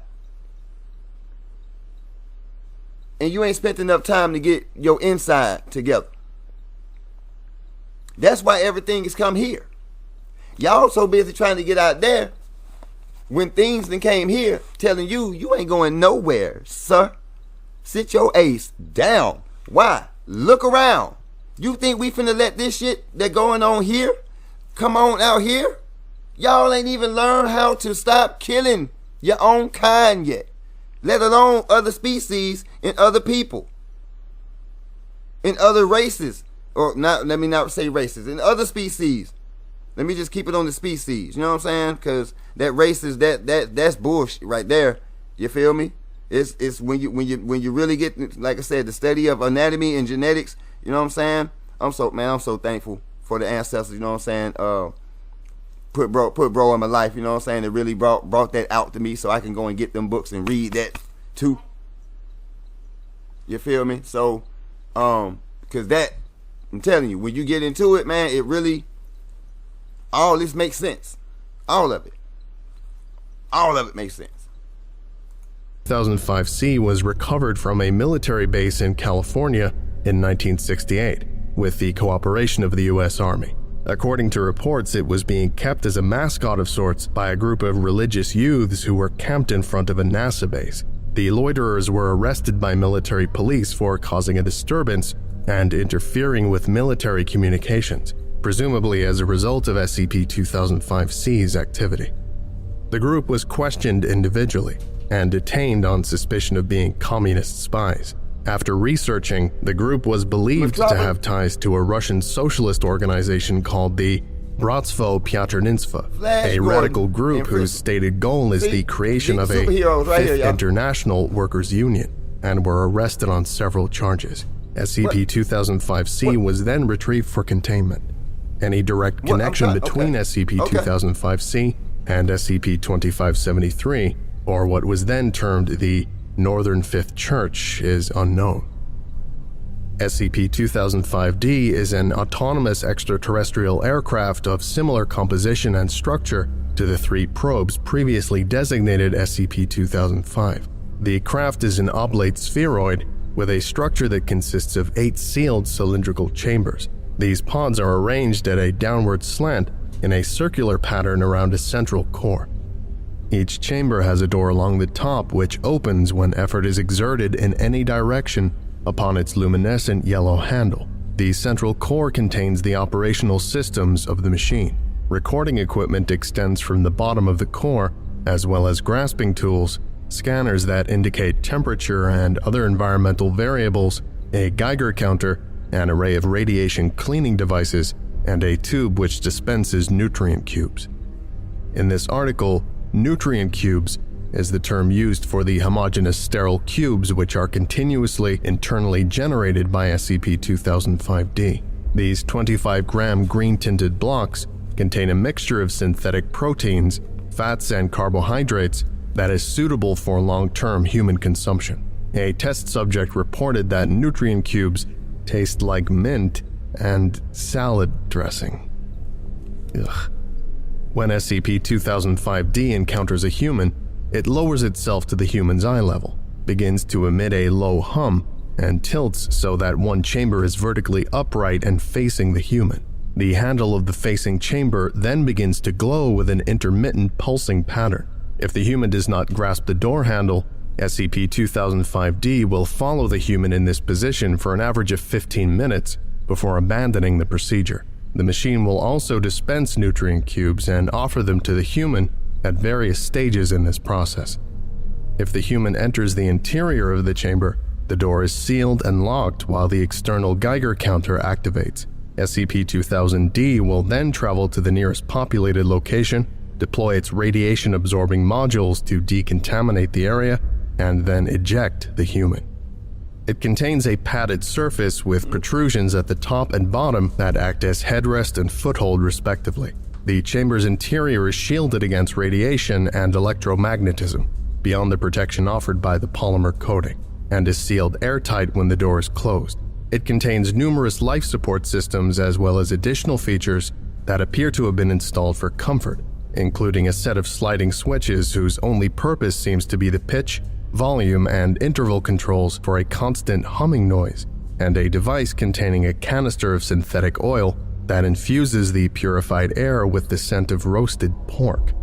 and you ain't spent enough time to get your inside together. That's why everything has come here. Y'all so busy trying to get out there when things then came here telling you ain't going nowhere, sir. Sit your ace down. Why? Look around. You think we finna let this shit that going on here come on out here? Y'all ain't even learned how to stop killing your own kind yet, let alone other species and other people in other races. Or not, let me not say races, in other species. Let me just keep it on the species. You know what I'm saying? Because that race is that's bullshit right there. You feel me? It's when you really get, like I said, the study of anatomy and genetics. You know what I'm saying? I'm so thankful for the ancestors. You know what I'm saying? Put bro in my life. You know what I'm saying? It really brought that out to me, so I can go and get them books and read that too. You feel me? So, cause that, I'm telling you, when you get into it, man, it really, all this makes sense. All of it makes sense. 2005C was recovered from a military base in California in 1968 with the cooperation of the U.S. Army. According to reports, it was being kept as a mascot of sorts by a group of religious youths who were camped in front of a NASA base. The loiterers were arrested by military police for causing a disturbance and interfering with military communications, presumably as a result of SCP-2005C's activity. The group was questioned individually and detained on suspicion of being communist spies. After researching, the group was believed to have ties to a Russian socialist organization called the Bratstvo Pyaterninstva, a radical group whose stated goal is the creation of a Fifth International Workers' Union, and were arrested on several charges. SCP-2005C was then retrieved for containment. Any direct connection between SCP-2005C and SCP-2573, or what was then termed the Northern Fifth Church, is unknown. SCP-2005D is an autonomous extraterrestrial aircraft of similar composition and structure to the 3 probes previously designated SCP-2005. The craft is an oblate spheroid with a structure that consists of 8 sealed cylindrical chambers. These pods are arranged at a downward slant in a circular pattern around a central core. Each chamber has a door along the top which opens when effort is exerted in any direction upon its luminescent yellow handle. The central core contains the operational systems of the machine. Recording equipment extends from the bottom of the core, as well as grasping tools, scanners that indicate temperature and other environmental variables, a Geiger counter, an array of radiation cleaning devices, and a tube which dispenses nutrient cubes. In this article, nutrient cubes is the term used for the homogeneous sterile cubes which are continuously internally generated by SCP-2005D. These 25-gram green-tinted blocks contain a mixture of synthetic proteins, fats, and carbohydrates that is suitable for long-term human consumption. A test subject reported that nutrient cubes taste like mint and salad dressing. Ugh. When SCP-2005D encounters a human, it lowers itself to the human's eye level, begins to emit a low hum, and tilts so that one chamber is vertically upright and facing the human. The handle of the facing chamber then begins to glow with an intermittent pulsing pattern. If the human does not grasp the door handle, SCP-2005D will follow the human in this position for an average of 15 minutes before abandoning the procedure. The machine will also dispense nutrient cubes and offer them to the human at various stages in this process. If the human enters the interior of the chamber, the door is sealed and locked while the external Geiger counter activates. SCP-2000D will then travel to the nearest populated location, deploy its radiation-absorbing modules to decontaminate the area, and then eject the human. It contains a padded surface with protrusions at the top and bottom that act as headrest and foothold respectively. The chamber's interior is shielded against radiation and electromagnetism, beyond the protection offered by the polymer coating, and is sealed airtight when the door is closed. It contains numerous life support systems as well as additional features that appear to have been installed for comfort, including a set of sliding switches whose only purpose seems to be the pitch, volume, and interval controls for a constant humming noise, and a device containing a canister of synthetic oil that infuses the purified air with the scent of roasted pork.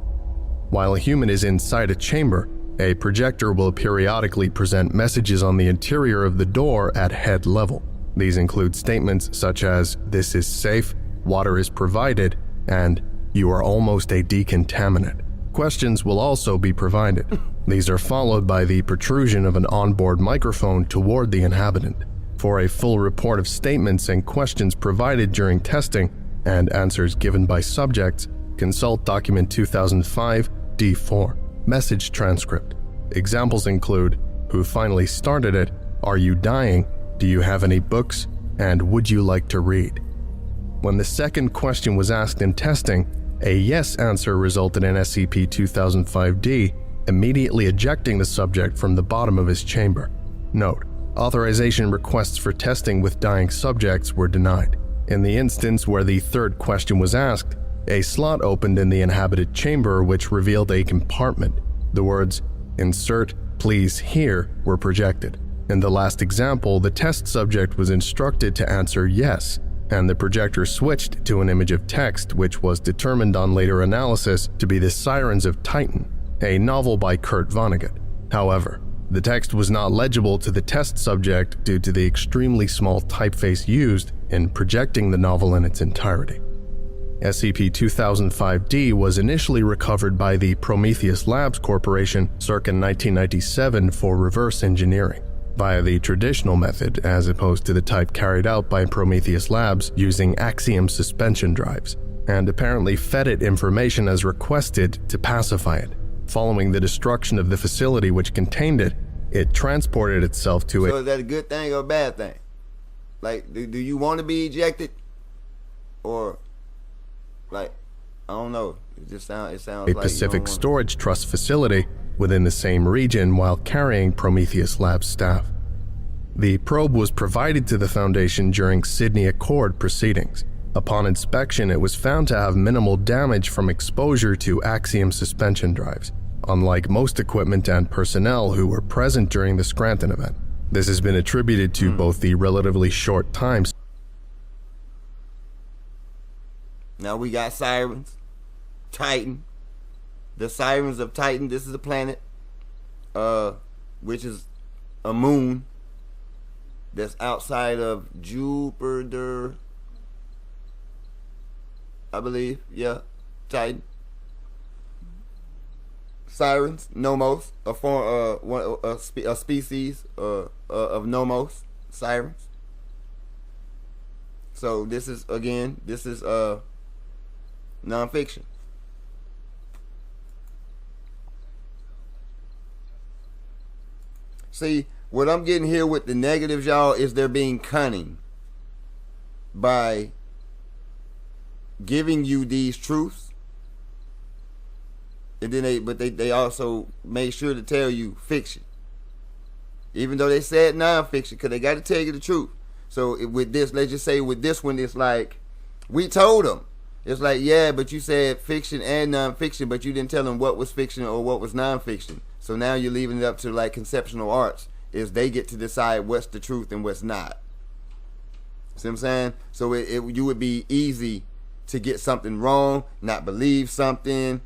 While a human is inside a chamber, a projector will periodically present messages on the interior of the door at head level. These include statements such as, "This is safe," "Water is provided," and "You are almost a decontaminant." Questions will also be provided. These are followed by the protrusion of an onboard microphone toward the inhabitant. For a full report of statements and questions provided during testing and answers given by subjects, consult Document 2005 D4, Message Transcript. Examples include, who finally started it, are you dying, do you have any books, and would you like to read? When the second question was asked in testing, a yes answer resulted in SCP-2005-D immediately ejecting the subject from the bottom of his chamber. Note: authorization requests for testing with dying subjects were denied. In the instance where the third question was asked, a slot opened in the inhabited chamber which revealed a compartment. The words, "Insert, please here," were projected. In the last example, the test subject was instructed to answer yes, and the projector switched to an image of text which was determined on later analysis to be The Sirens of Titan, a novel by Kurt Vonnegut. However, the text was not legible to the test subject due to the extremely small typeface used in projecting the novel in its entirety. SCP-2005-D was initially recovered by the Prometheus Labs Corporation circa 1997 for reverse engineering, via the traditional method as opposed to the type carried out by Prometheus Labs using Axiom suspension drives, and apparently fed it information as requested to pacify it. Following the destruction of the facility which contained it, it transported itself to So is that a good thing or a bad thing? Like, do you want to be ejected? Or, like, I don't know. It sounds a like Pacific Storage Trust facility within the same region while carrying Prometheus Labs staff. The probe was provided to the Foundation during Sydney Accord proceedings. Upon inspection, it was found to have minimal damage from exposure to Axiom suspension drives, unlike most equipment and personnel who were present during the Scranton event. This has been attributed to both the relatively short times. Now we got Sirens, Titan, the Sirens of Titan. This is a planet, which is a moon that's outside of Jupiter, I believe. Yeah, Titan. Sirens, Nomos, a species of Nomos, sirens. So this is nonfiction. See, what I'm getting here with the negatives, y'all, is they're being cunning by giving you these truths. And then they also made sure to tell you fiction, even though they said nonfiction, because they got to tell you the truth. So with this, let's just say with this one, it's like we told them. It's like, yeah, but you said fiction and nonfiction, but you didn't tell them what was fiction or what was nonfiction. So now you're leaving it up to like conceptual arts, is they get to decide what's the truth and what's not. See what I'm saying? So you would be easy to get something wrong, not believe something,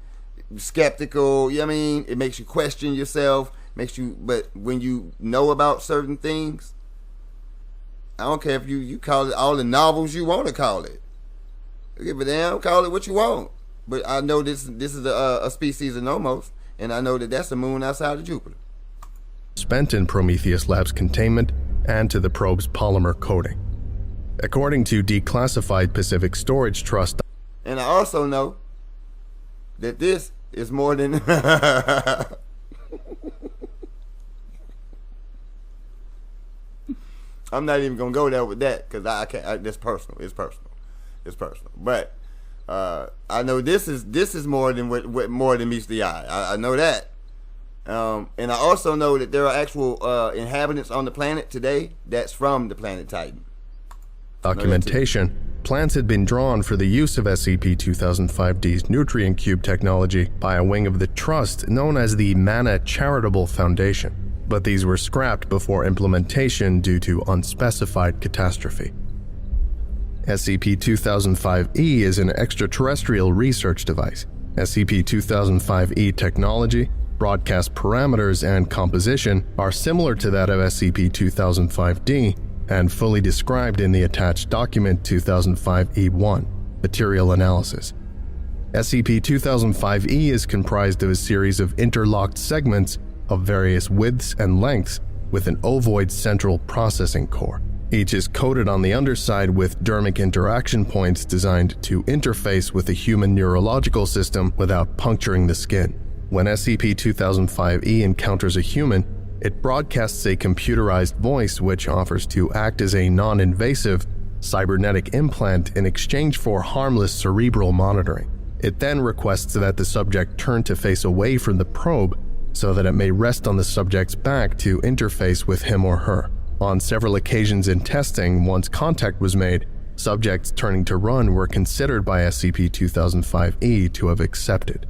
skeptical. You know what I mean? It makes you question yourself, but when you know about certain things, I don't care if you call it all the novels you want to call it. Give a damn, call it what you want. But I know this is a species of Nomos, and I know that that's a moon outside of Jupiter. Spent in Prometheus Labs containment and to the probe's polymer coating. According to declassified Pacific Storage Trust. And I also know that this is more than I'm not even gonna go there with that because I can't. That's personal. It's personal. But I know this is more than what more than meets the eye. I know that, and I also know that there are actual inhabitants on the planet today that's from the planet Titan. Documentation. Plans had been drawn for the use of SCP-2005-D's Nutrient Cube technology by a wing of the Trust known as the Mana Charitable Foundation, but these were scrapped before implementation due to unspecified catastrophe. SCP-2005-E is an extraterrestrial research device. SCP-2005-E technology, broadcast parameters, and composition are similar to that of SCP-2005-D and fully described in the attached document 2005-E1, Material Analysis. SCP-2005-E is comprised of a series of interlocked segments of various widths and lengths with an ovoid central processing core. Each is coated on the underside with dermic interaction points designed to interface with the human neurological system without puncturing the skin. When SCP-2005-E encounters a human, it broadcasts a computerized voice which offers to act as a non-invasive cybernetic implant in exchange for harmless cerebral monitoring. It then requests that the subject turn to face away from the probe so that it may rest on the subject's back to interface with him or her. On several occasions in testing, once contact was made, subjects turning to run were considered by SCP-2005-E to have accepted.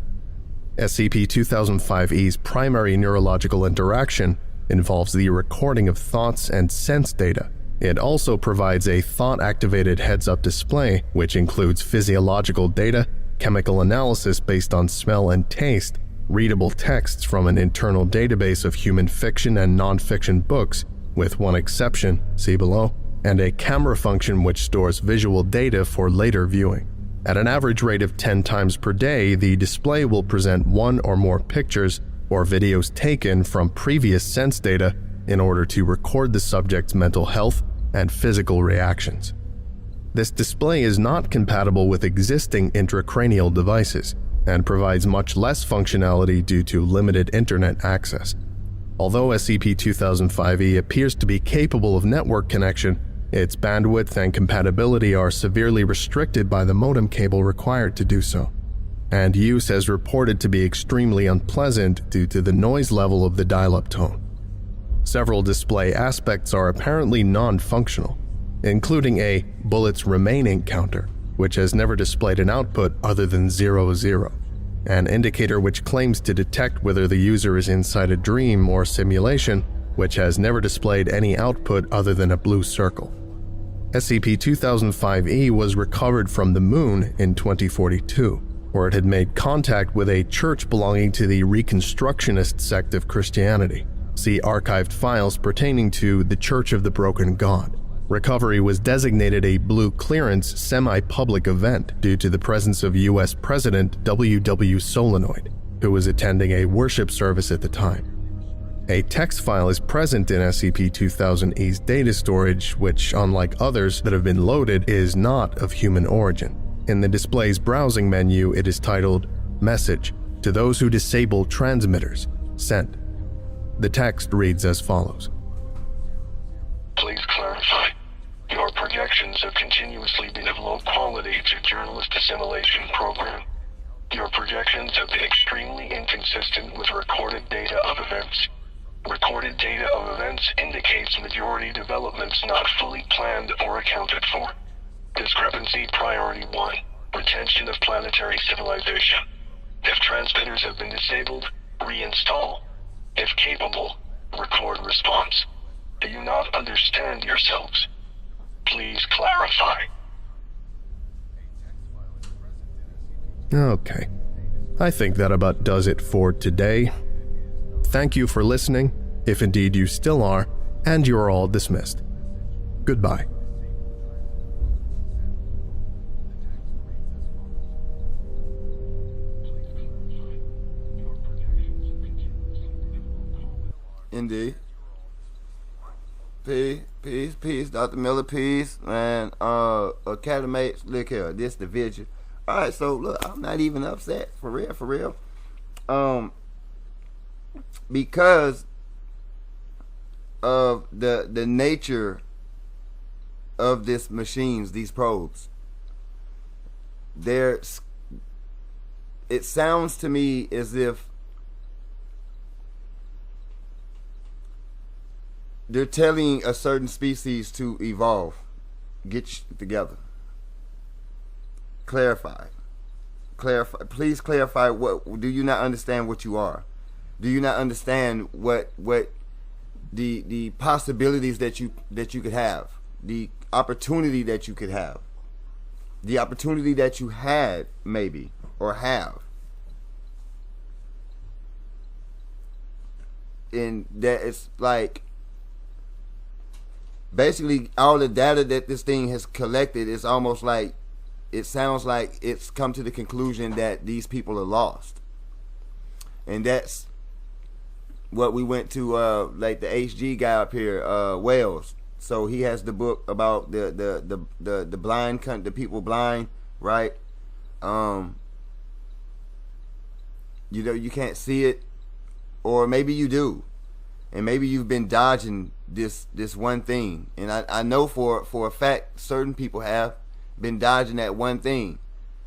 SCP-2005-E's primary neurological interaction involves the recording of thoughts and sense data. It also provides a thought-activated heads-up display, which includes physiological data, chemical analysis based on smell and taste, readable texts from an internal database of human fiction and non-fiction books, with one exception, see below, and a camera function which stores visual data for later viewing. At an average rate of 10 times per day, the display will present one or more pictures or videos taken from previous sense data in order to record the subject's mental health and physical reactions. This display is not compatible with existing intracranial devices and provides much less functionality due to limited internet access. Although SCP-2005-E appears to be capable of network connection, its bandwidth and compatibility are severely restricted by the modem cable required to do so, and use has reported to be extremely unpleasant due to the noise level of the dial-up tone. Several display aspects are apparently non-functional, including a bullets remaining counter, which has never displayed an output other than 00, an indicator which claims to detect whether the user is inside a dream or simulation, which has never displayed any output other than a blue circle. SCP-2005-E was recovered from the Moon in 2042, where it had made contact with a church belonging to the Reconstructionist sect of Christianity. See archived files pertaining to the Church of the Broken God. Recovery was designated a blue clearance semi-public event due to the presence of U.S. President W.W. Solenoid, who was attending a worship service at the time. A text file is present in SCP-2000-E's data storage, which, unlike others that have been loaded, is not of human origin. In the display's browsing menu, it is titled, "Message to those who disable transmitters. Sent." The text reads as follows. Please clarify. Your projections have continuously been of low quality to journalist assimilation program. Your projections have been extremely inconsistent with recorded data of events. Recorded data of events indicates majority developments not fully planned or accounted for. Discrepancy priority 1. Retention of planetary civilization. If transmitters have been disabled, reinstall. If capable, record response. Do you not understand yourselves? Please clarify. Okay. I think that about does it for today. Thank you for listening, if indeed you still are, and you are all dismissed. Goodbye. Indeed. Peace, Dr. Miller, peace, man. Academy, look here, this the vigil. Alright, so look, I'm not even upset, for real. Because of the nature of this machines, these probes. It sounds to me as if they're telling a certain species to evolve. Get together. Clarify. Please clarify. What do you not understand what you are? Do you not understand what the possibilities that you could have, the opportunity that you could have, the opportunity that you had maybe or have, and that it's like basically all the data that this thing has collected is almost like it sounds like it's come to the conclusion that these people are lost, and that's what we went to, like the HG guy up here, Wales. So he has the book about the blind, the people blind, right? You know, you can't see it, or maybe you do, and maybe you've been dodging this one thing. And I know for a fact certain people have been dodging that one thing,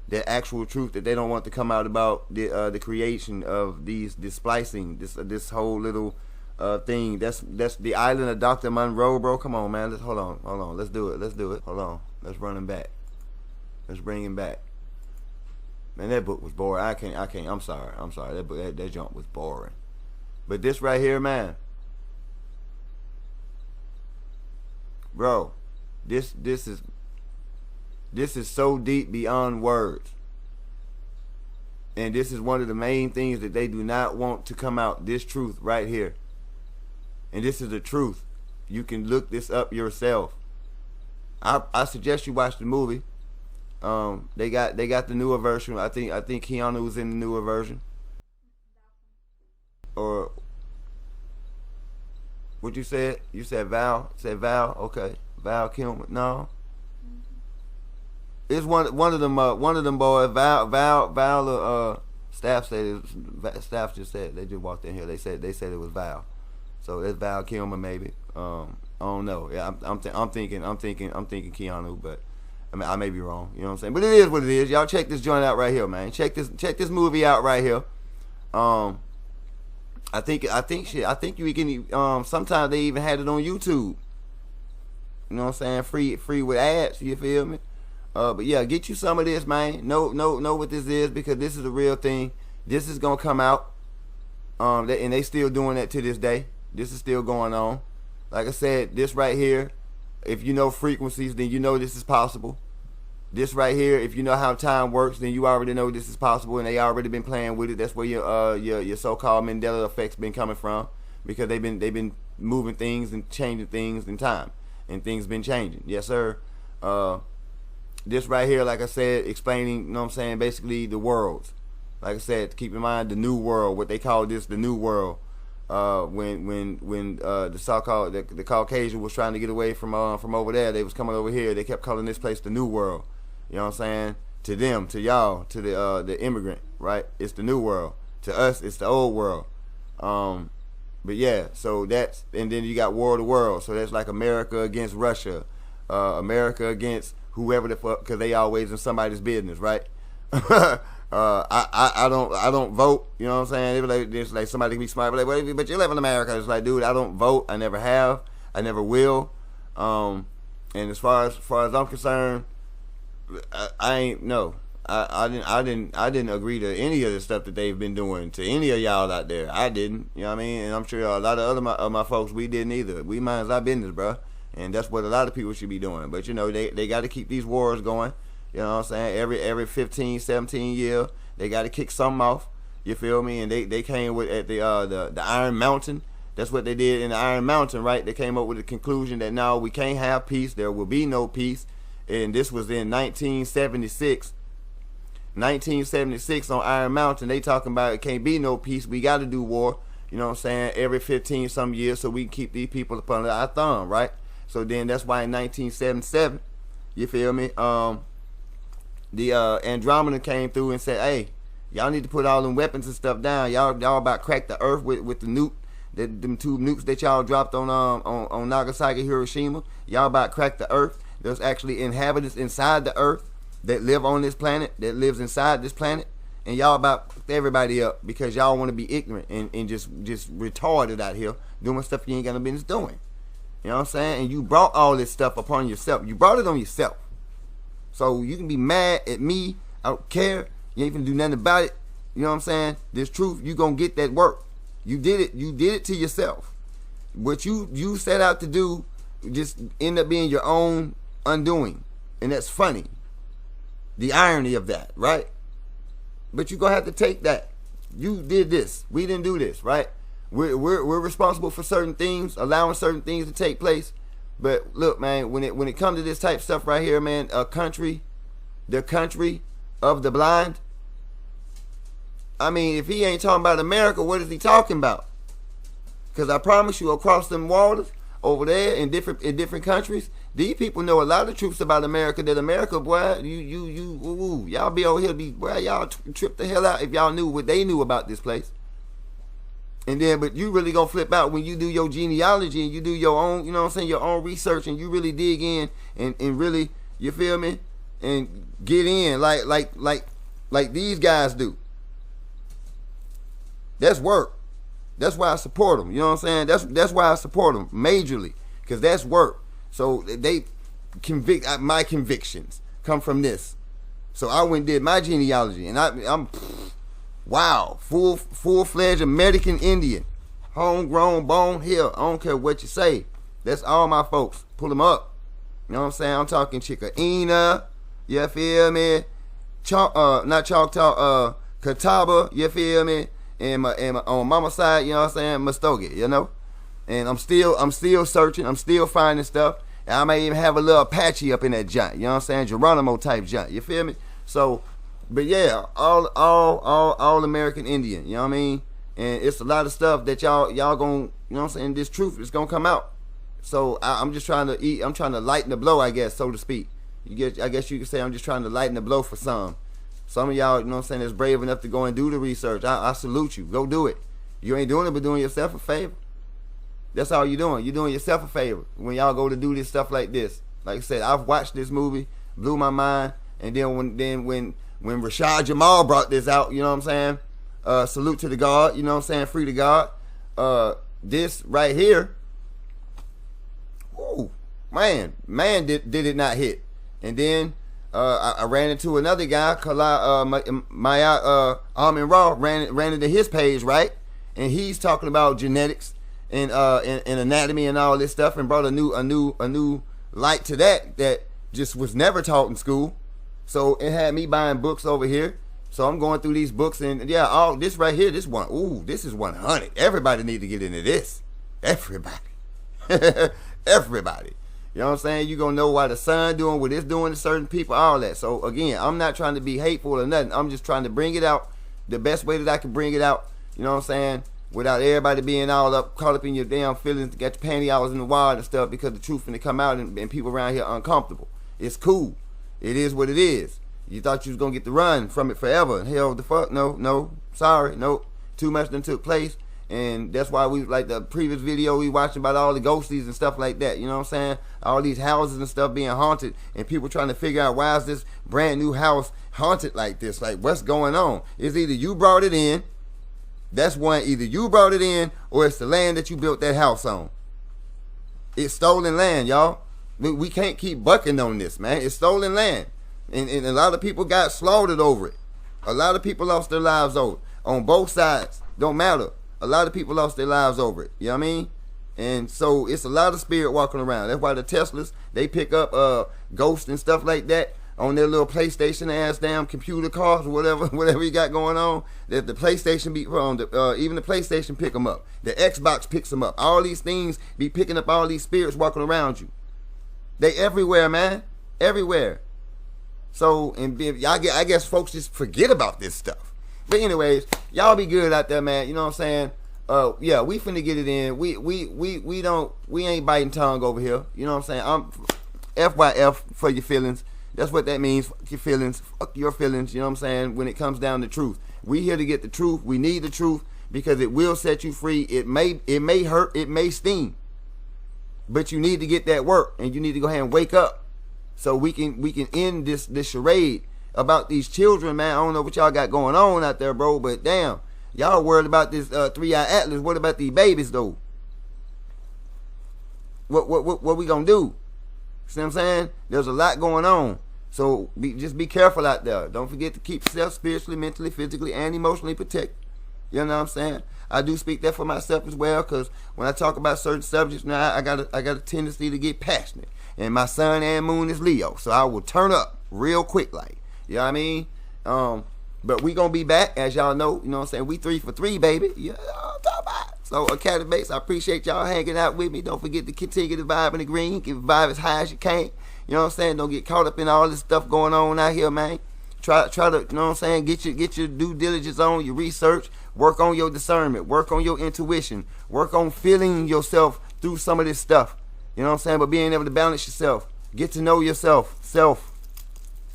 that actual truth that they don't want to come out about the creation of this splicing, this whole little thing. That's the island of Dr. Monroe, bro. Come on, man. Hold on. Let's do it. Hold on. Let's run him back. Let's bring him back. Man, that book was boring. I can't. I'm sorry. That junk was boring. But this right here, man, bro, this is so deep beyond words. And this is one of the main things that they do not want to come out. This truth right here. And this is the truth. You can look this up yourself. I suggest you watch the movie. They got the newer version. I think Keanu was in the newer version. Or what you said? You said Val? Val? Okay. Val Kilmer. No. It's one of them boys. Val. Staff said it. Staff just said, they just walked in here. They said it was Val. So it's Val Kilmer maybe. I don't know. Yeah, I'm thinking Keanu, but I mean, I may be wrong. You know what I'm saying? But it is what it is. Y'all check this joint out right here, man. Check this movie out right here. I think you can. Sometimes they even had it on YouTube. You know what I'm saying? Free with ads. You feel me? But yeah, get you some of this, man. Know what this is, because this is a real thing. This is gonna come out. And they still doing that to this day. This is still going on. Like I said, this right here, if you know frequencies, then you know this is possible. This right here, if you know how time works, then you already know this is possible, and they already been playing with it. That's where your so-called Mandela effect's been coming from, because they've been moving things and changing things in time, and things been changing. Yes, sir. This right here, like I said, explaining, you know what I'm saying, basically the worlds. Like I said, keep in mind the new world, what they call this, the new world. When the so-called the Caucasian was trying to get away from over there, they was coming over here. They kept calling this place the new world. You know what I'm saying? To them, to y'all, to the immigrant, right? It's the new world. To us, it's the old world. But yeah, so that's, and then you got War of the World. So that's like America against Russia, America against whoever the fuck, because they always in somebody's business, right? I don't vote. You know what I'm saying? It's like somebody can be smart, but you live in America. It's like, dude, I don't vote. I never have. I never will. And as far as I'm concerned, I ain't no. I didn't agree to any of the stuff that they've been doing to any of y'all out there. I didn't. You know what I mean? And I'm sure a lot of other my folks, we didn't either. We minds our business, bro. And that's what a lot of people should be doing. But you know, they got to keep these wars going. You know what I'm saying? Every 15, 17 years, they got to kick something off. You feel me? And they came with at the Iron Mountain. That's what they did in the Iron Mountain, right? They came up with the conclusion that no, we can't have peace. There will be no peace. And this was in 1976. 1976 on Iron Mountain, they talking about it can't be no peace. We got to do war. You know what I'm saying? Every 15 some years, so we can keep these people up under our thumb, right? So then that's why in 1977, you feel me? The Andromeda came through and said, hey, y'all need to put all them weapons and stuff down. Y'all about crack the earth with the nuke, them two nukes that y'all dropped on Nagasaki, Hiroshima. Y'all about crack the earth. There's actually inhabitants inside the earth that live on this planet, that lives inside this planet, and y'all about everybody up because y'all want to be ignorant and just retarded out here doing stuff you ain't got no business doing. You know what I'm saying? And you brought all this stuff upon yourself. You brought it on yourself. So you can be mad at me. I don't care. You ain't gonna do nothing about it. You know what I'm saying? This truth, you gonna get that work. You did it. You did it to yourself. What you set out to do just end up being your own undoing. And that's funny. The irony of that, right? But you're gonna have to take that. You did this. We didn't do this, right? We're responsible for certain things, allowing certain things to take place. But look, man, when it comes to this type of stuff right here, man, the country of the blind. I mean, if he ain't talking about America, what is he talking about? Because I promise you, across them waters, over there in different countries. These people know a lot of truths about America. That America, boy, y'all be over here, boy, y'all trip the hell out if y'all knew what they knew about this place. And then, but you really gonna flip out when you do your genealogy and you do your own, you know what I'm saying, your own research, and you really dig in and really, you feel me, and get in like these guys do. That's work. That's why I support them. You know what I'm saying? That's why I support them majorly, because that's work. So they my convictions come from this. So I went and did my genealogy, and I'm wow, full-fledged American Indian, homegrown, bone here. I don't care what you say. That's all my folks. Pull them up. You know what I'm saying? I'm talking Chickaina. You feel me? Not Choctaw. Catawba. You feel me? And my on mama's side, you know what I'm saying, Muskogee, you know? And I'm still searching, I'm still finding stuff. And I may even have a little Apache up in that joint, you know what I'm saying? Geronimo type joint, you feel me? So, but yeah, all American Indian, you know what I mean? And it's a lot of stuff that y'all gonna, you know what I'm saying, this truth is gonna come out. So I'm just trying to lighten the blow, I guess, so to speak. I guess you could say I'm just trying to lighten the blow for some. Some of y'all, you know what I'm saying, is brave enough to go and do the research. I salute you. Go do it. You ain't doing it, but doing yourself a favor. That's all you're doing. You're doing yourself a favor when y'all go to do this stuff like this. Like I said, I've watched this movie, blew my mind, and then when Rashad Jamal brought this out, you know what I'm saying, salute to the God, you know what I'm saying, free to God. This right here, ooh, man, did it not hit. And then I ran into another guy, Maya Amin Raw, ran into his page, right? And he's talking about genetics and anatomy and all this stuff, and brought a new light to that just was never taught in school. So it had me buying books over here. So I'm going through these books, and yeah, all this right here, this one, ooh, this is 100. Everybody need to get into this. Everybody. Everybody. You know what I'm saying? You're going to know why the sun doing what it's doing to certain people, all that. So, again, I'm not trying to be hateful or nothing. I'm just trying to bring it out the best way that I can bring it out, you know what I'm saying, without everybody being all caught up in your damn feelings, got your panty hours in the wild and stuff, because the truth finna come out and people around here uncomfortable. It's cool. It is what it is. You thought you was going to get to run from it forever. Hell, the fuck, no, sorry, no. Too much done took place. And that's why we, like the previous video we watched about all the ghosties and stuff like that, you know what I'm saying? All these houses and stuff being haunted, and people trying to figure out, why is this brand new house haunted like this? Like, what's going on? It's either you brought it in, that's one, either you brought it in, or it's the land that you built that house on. It's stolen land, y'all. We can't keep bucking on this, man. It's stolen land. And a lot of people got slaughtered over it. A lot of people lost their lives over it. On both sides. Don't matter. A lot of people lost their lives over it. You know what I mean? And so it's a lot of spirit walking around. That's why the Teslas, they pick up ghosts and stuff like that on their little PlayStation ass damn computer cars or whatever you got going on. That the PlayStation be on even the PlayStation pick them up. The Xbox picks them up. All these things be picking up all these spirits walking around you. They everywhere, man. Everywhere. So, and I guess folks just forget about this stuff. But anyways, y'all be good out there, man. You know what I'm saying? Yeah, we finna get it in. We ain't biting tongue over here. You know what I'm saying? I'm FYF for your feelings. That's what that means. Fuck your feelings. Fuck your feelings. You know what I'm saying? When it comes down to truth, we here to get the truth. We need the truth because it will set you free. It may hurt. It may sting. But you need to get that work, and you need to go ahead and wake up so we can end this charade about these children, man. I don't know what y'all got going on out there, bro, but damn, y'all worried about this 3-eye atlas. What about these babies, though? What we gonna do? See what I'm saying? There's a lot going on, so just be careful out there. Don't forget to keep yourself spiritually, mentally, physically, and emotionally protected. You know what I'm saying? I do speak that for myself as well, because when I talk about certain subjects, now I got a tendency to get passionate, and my sun and moon is Leo, so I will turn up real quick, like. You know what I mean? But we gonna be back, as y'all know. You know what I'm saying? We 3 for 3, baby. Yeah, I'm talking about. So, Academy Base, I appreciate y'all hanging out with me. Don't forget to continue to vibe in the green. Keep the vibe as high as you can. You know what I'm saying? Don't get caught up in all this stuff going on out here, man. Try to, you know what I'm saying? Get your due diligence on, your research. Work on your discernment. Work on your intuition. Work on feeling yourself through some of this stuff. You know what I'm saying? But being able to balance yourself. Get to know yourself.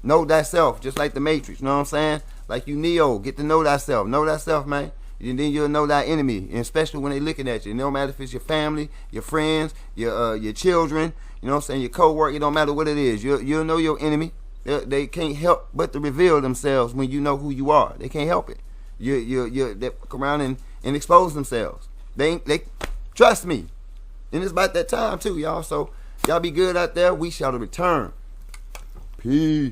Know thyself. Just like the Matrix. You know what I'm saying? Like you Neo. Get to know thyself. Know thyself, man. And then you'll know thy enemy. And especially when they looking at you. It don't matter if it's your family, your friends, your children. You know what I'm saying? Your co-worker. It don't matter what it is. You'll know your enemy. They can't help but to reveal themselves when you know who you are. They can't help it. They come around and expose themselves. They trust me. And it's about that time too, y'all. So y'all be good out there. We shall return. Peace.